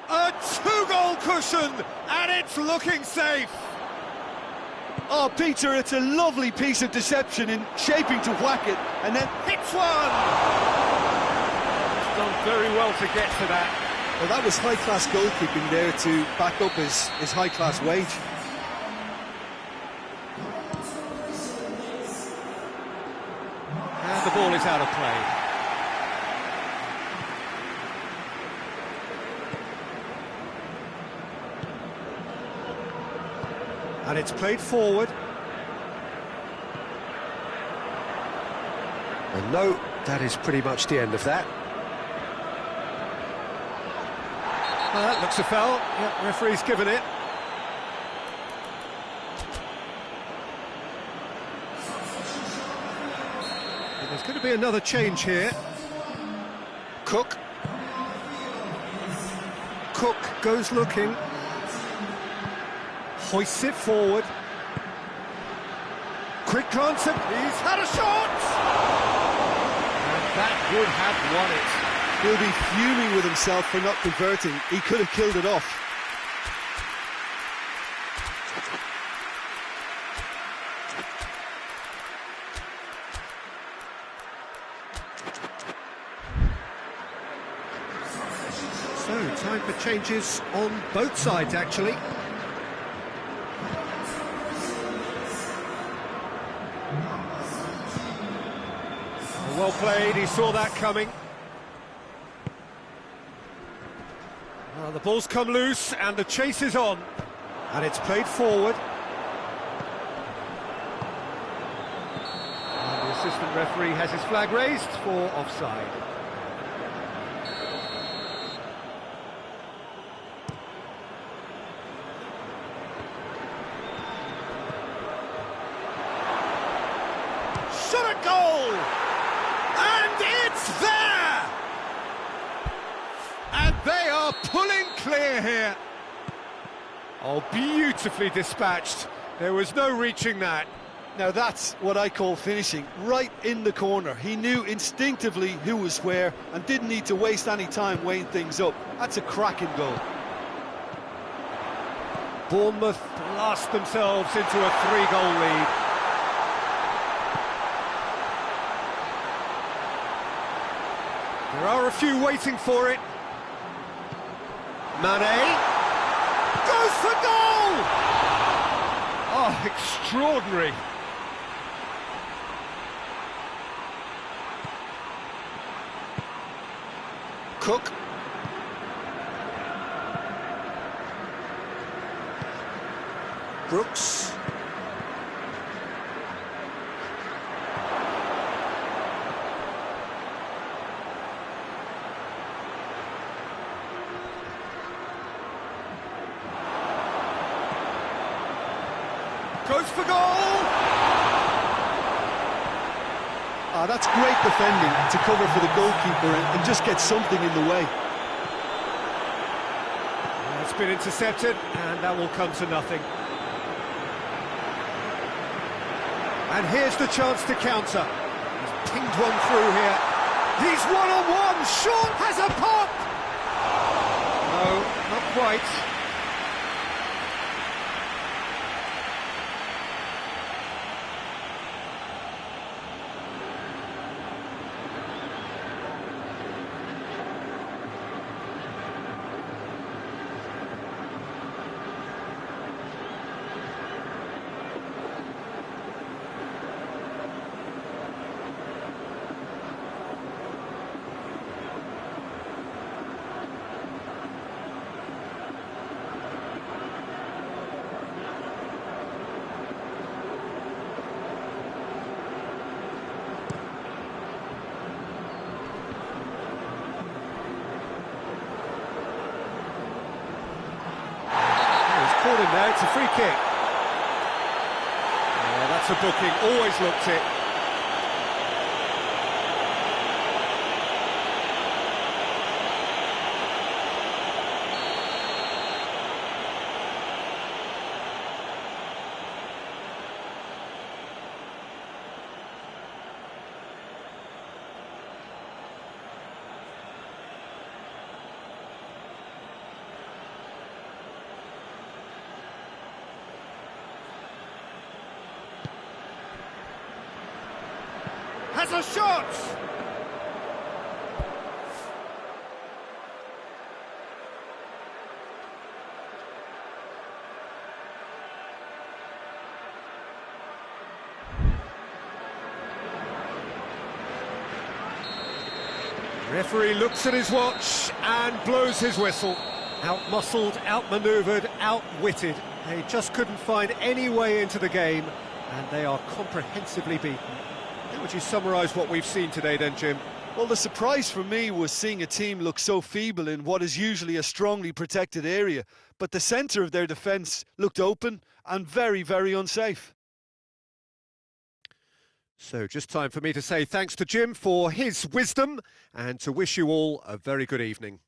Speaker 1: A 2-goal cushion, and it's looking safe.
Speaker 2: Oh, Peter, it's a lovely piece of deception in shaping to whack it, and then
Speaker 1: hits one! He's done very well to get to that.
Speaker 2: Well, that was high-class goalkeeping there to back up his high-class wage.
Speaker 1: And the ball is out of play. And it's played forward. And no, that is pretty much the end of that. That looks a foul. Yep, referee's given it. And there's going to be another change here. Cook. Cook goes looking. Hoists it forward. Quick glance at... He's had a shot! And that would have won it.
Speaker 2: He'll be fuming with himself for not converting. He could have killed it off.
Speaker 1: So, time for changes on both sides, actually. Well played, he saw that coming. The ball's come loose and the chase is on. And it's played forward. And the assistant referee has his flag raised for offside. Shot at goal! And it's there! And they are pulling clear here. Oh, beautifully dispatched. There was no reaching that.
Speaker 2: Now that's what I call finishing, right in the corner. He knew instinctively who was where and didn't need to waste any time weighing things up. That's a cracking goal.
Speaker 1: Bournemouth blast themselves into a 3-goal lead. There are a few waiting for it. Mane goes for goal! Oh, extraordinary. Cook. Brooks. Goes for goal!
Speaker 2: That's great defending to cover for the goalkeeper and just get something in the way.
Speaker 1: It's been intercepted, and that will come to nothing. And here's the chance to counter. He's pinged one through here. He's one-on-one. Sean has a pop! No, not quite. Caught him there, it's a free kick. Yeah, that's a booking, always looked it. Has a shot! Referee looks at his watch and blows his whistle. Out-muscled, out-manoeuvred, outwitted. They just couldn't find any way into the game, and they are comprehensively beaten. How would you summarise what we've seen today then, Jim?
Speaker 2: Well, the surprise for me was seeing a team look so feeble in what is usually a strongly protected area, but the centre of their defence looked open and very, very unsafe.
Speaker 1: So just time for me to say thanks to Jim for his wisdom and to wish you all a very good evening.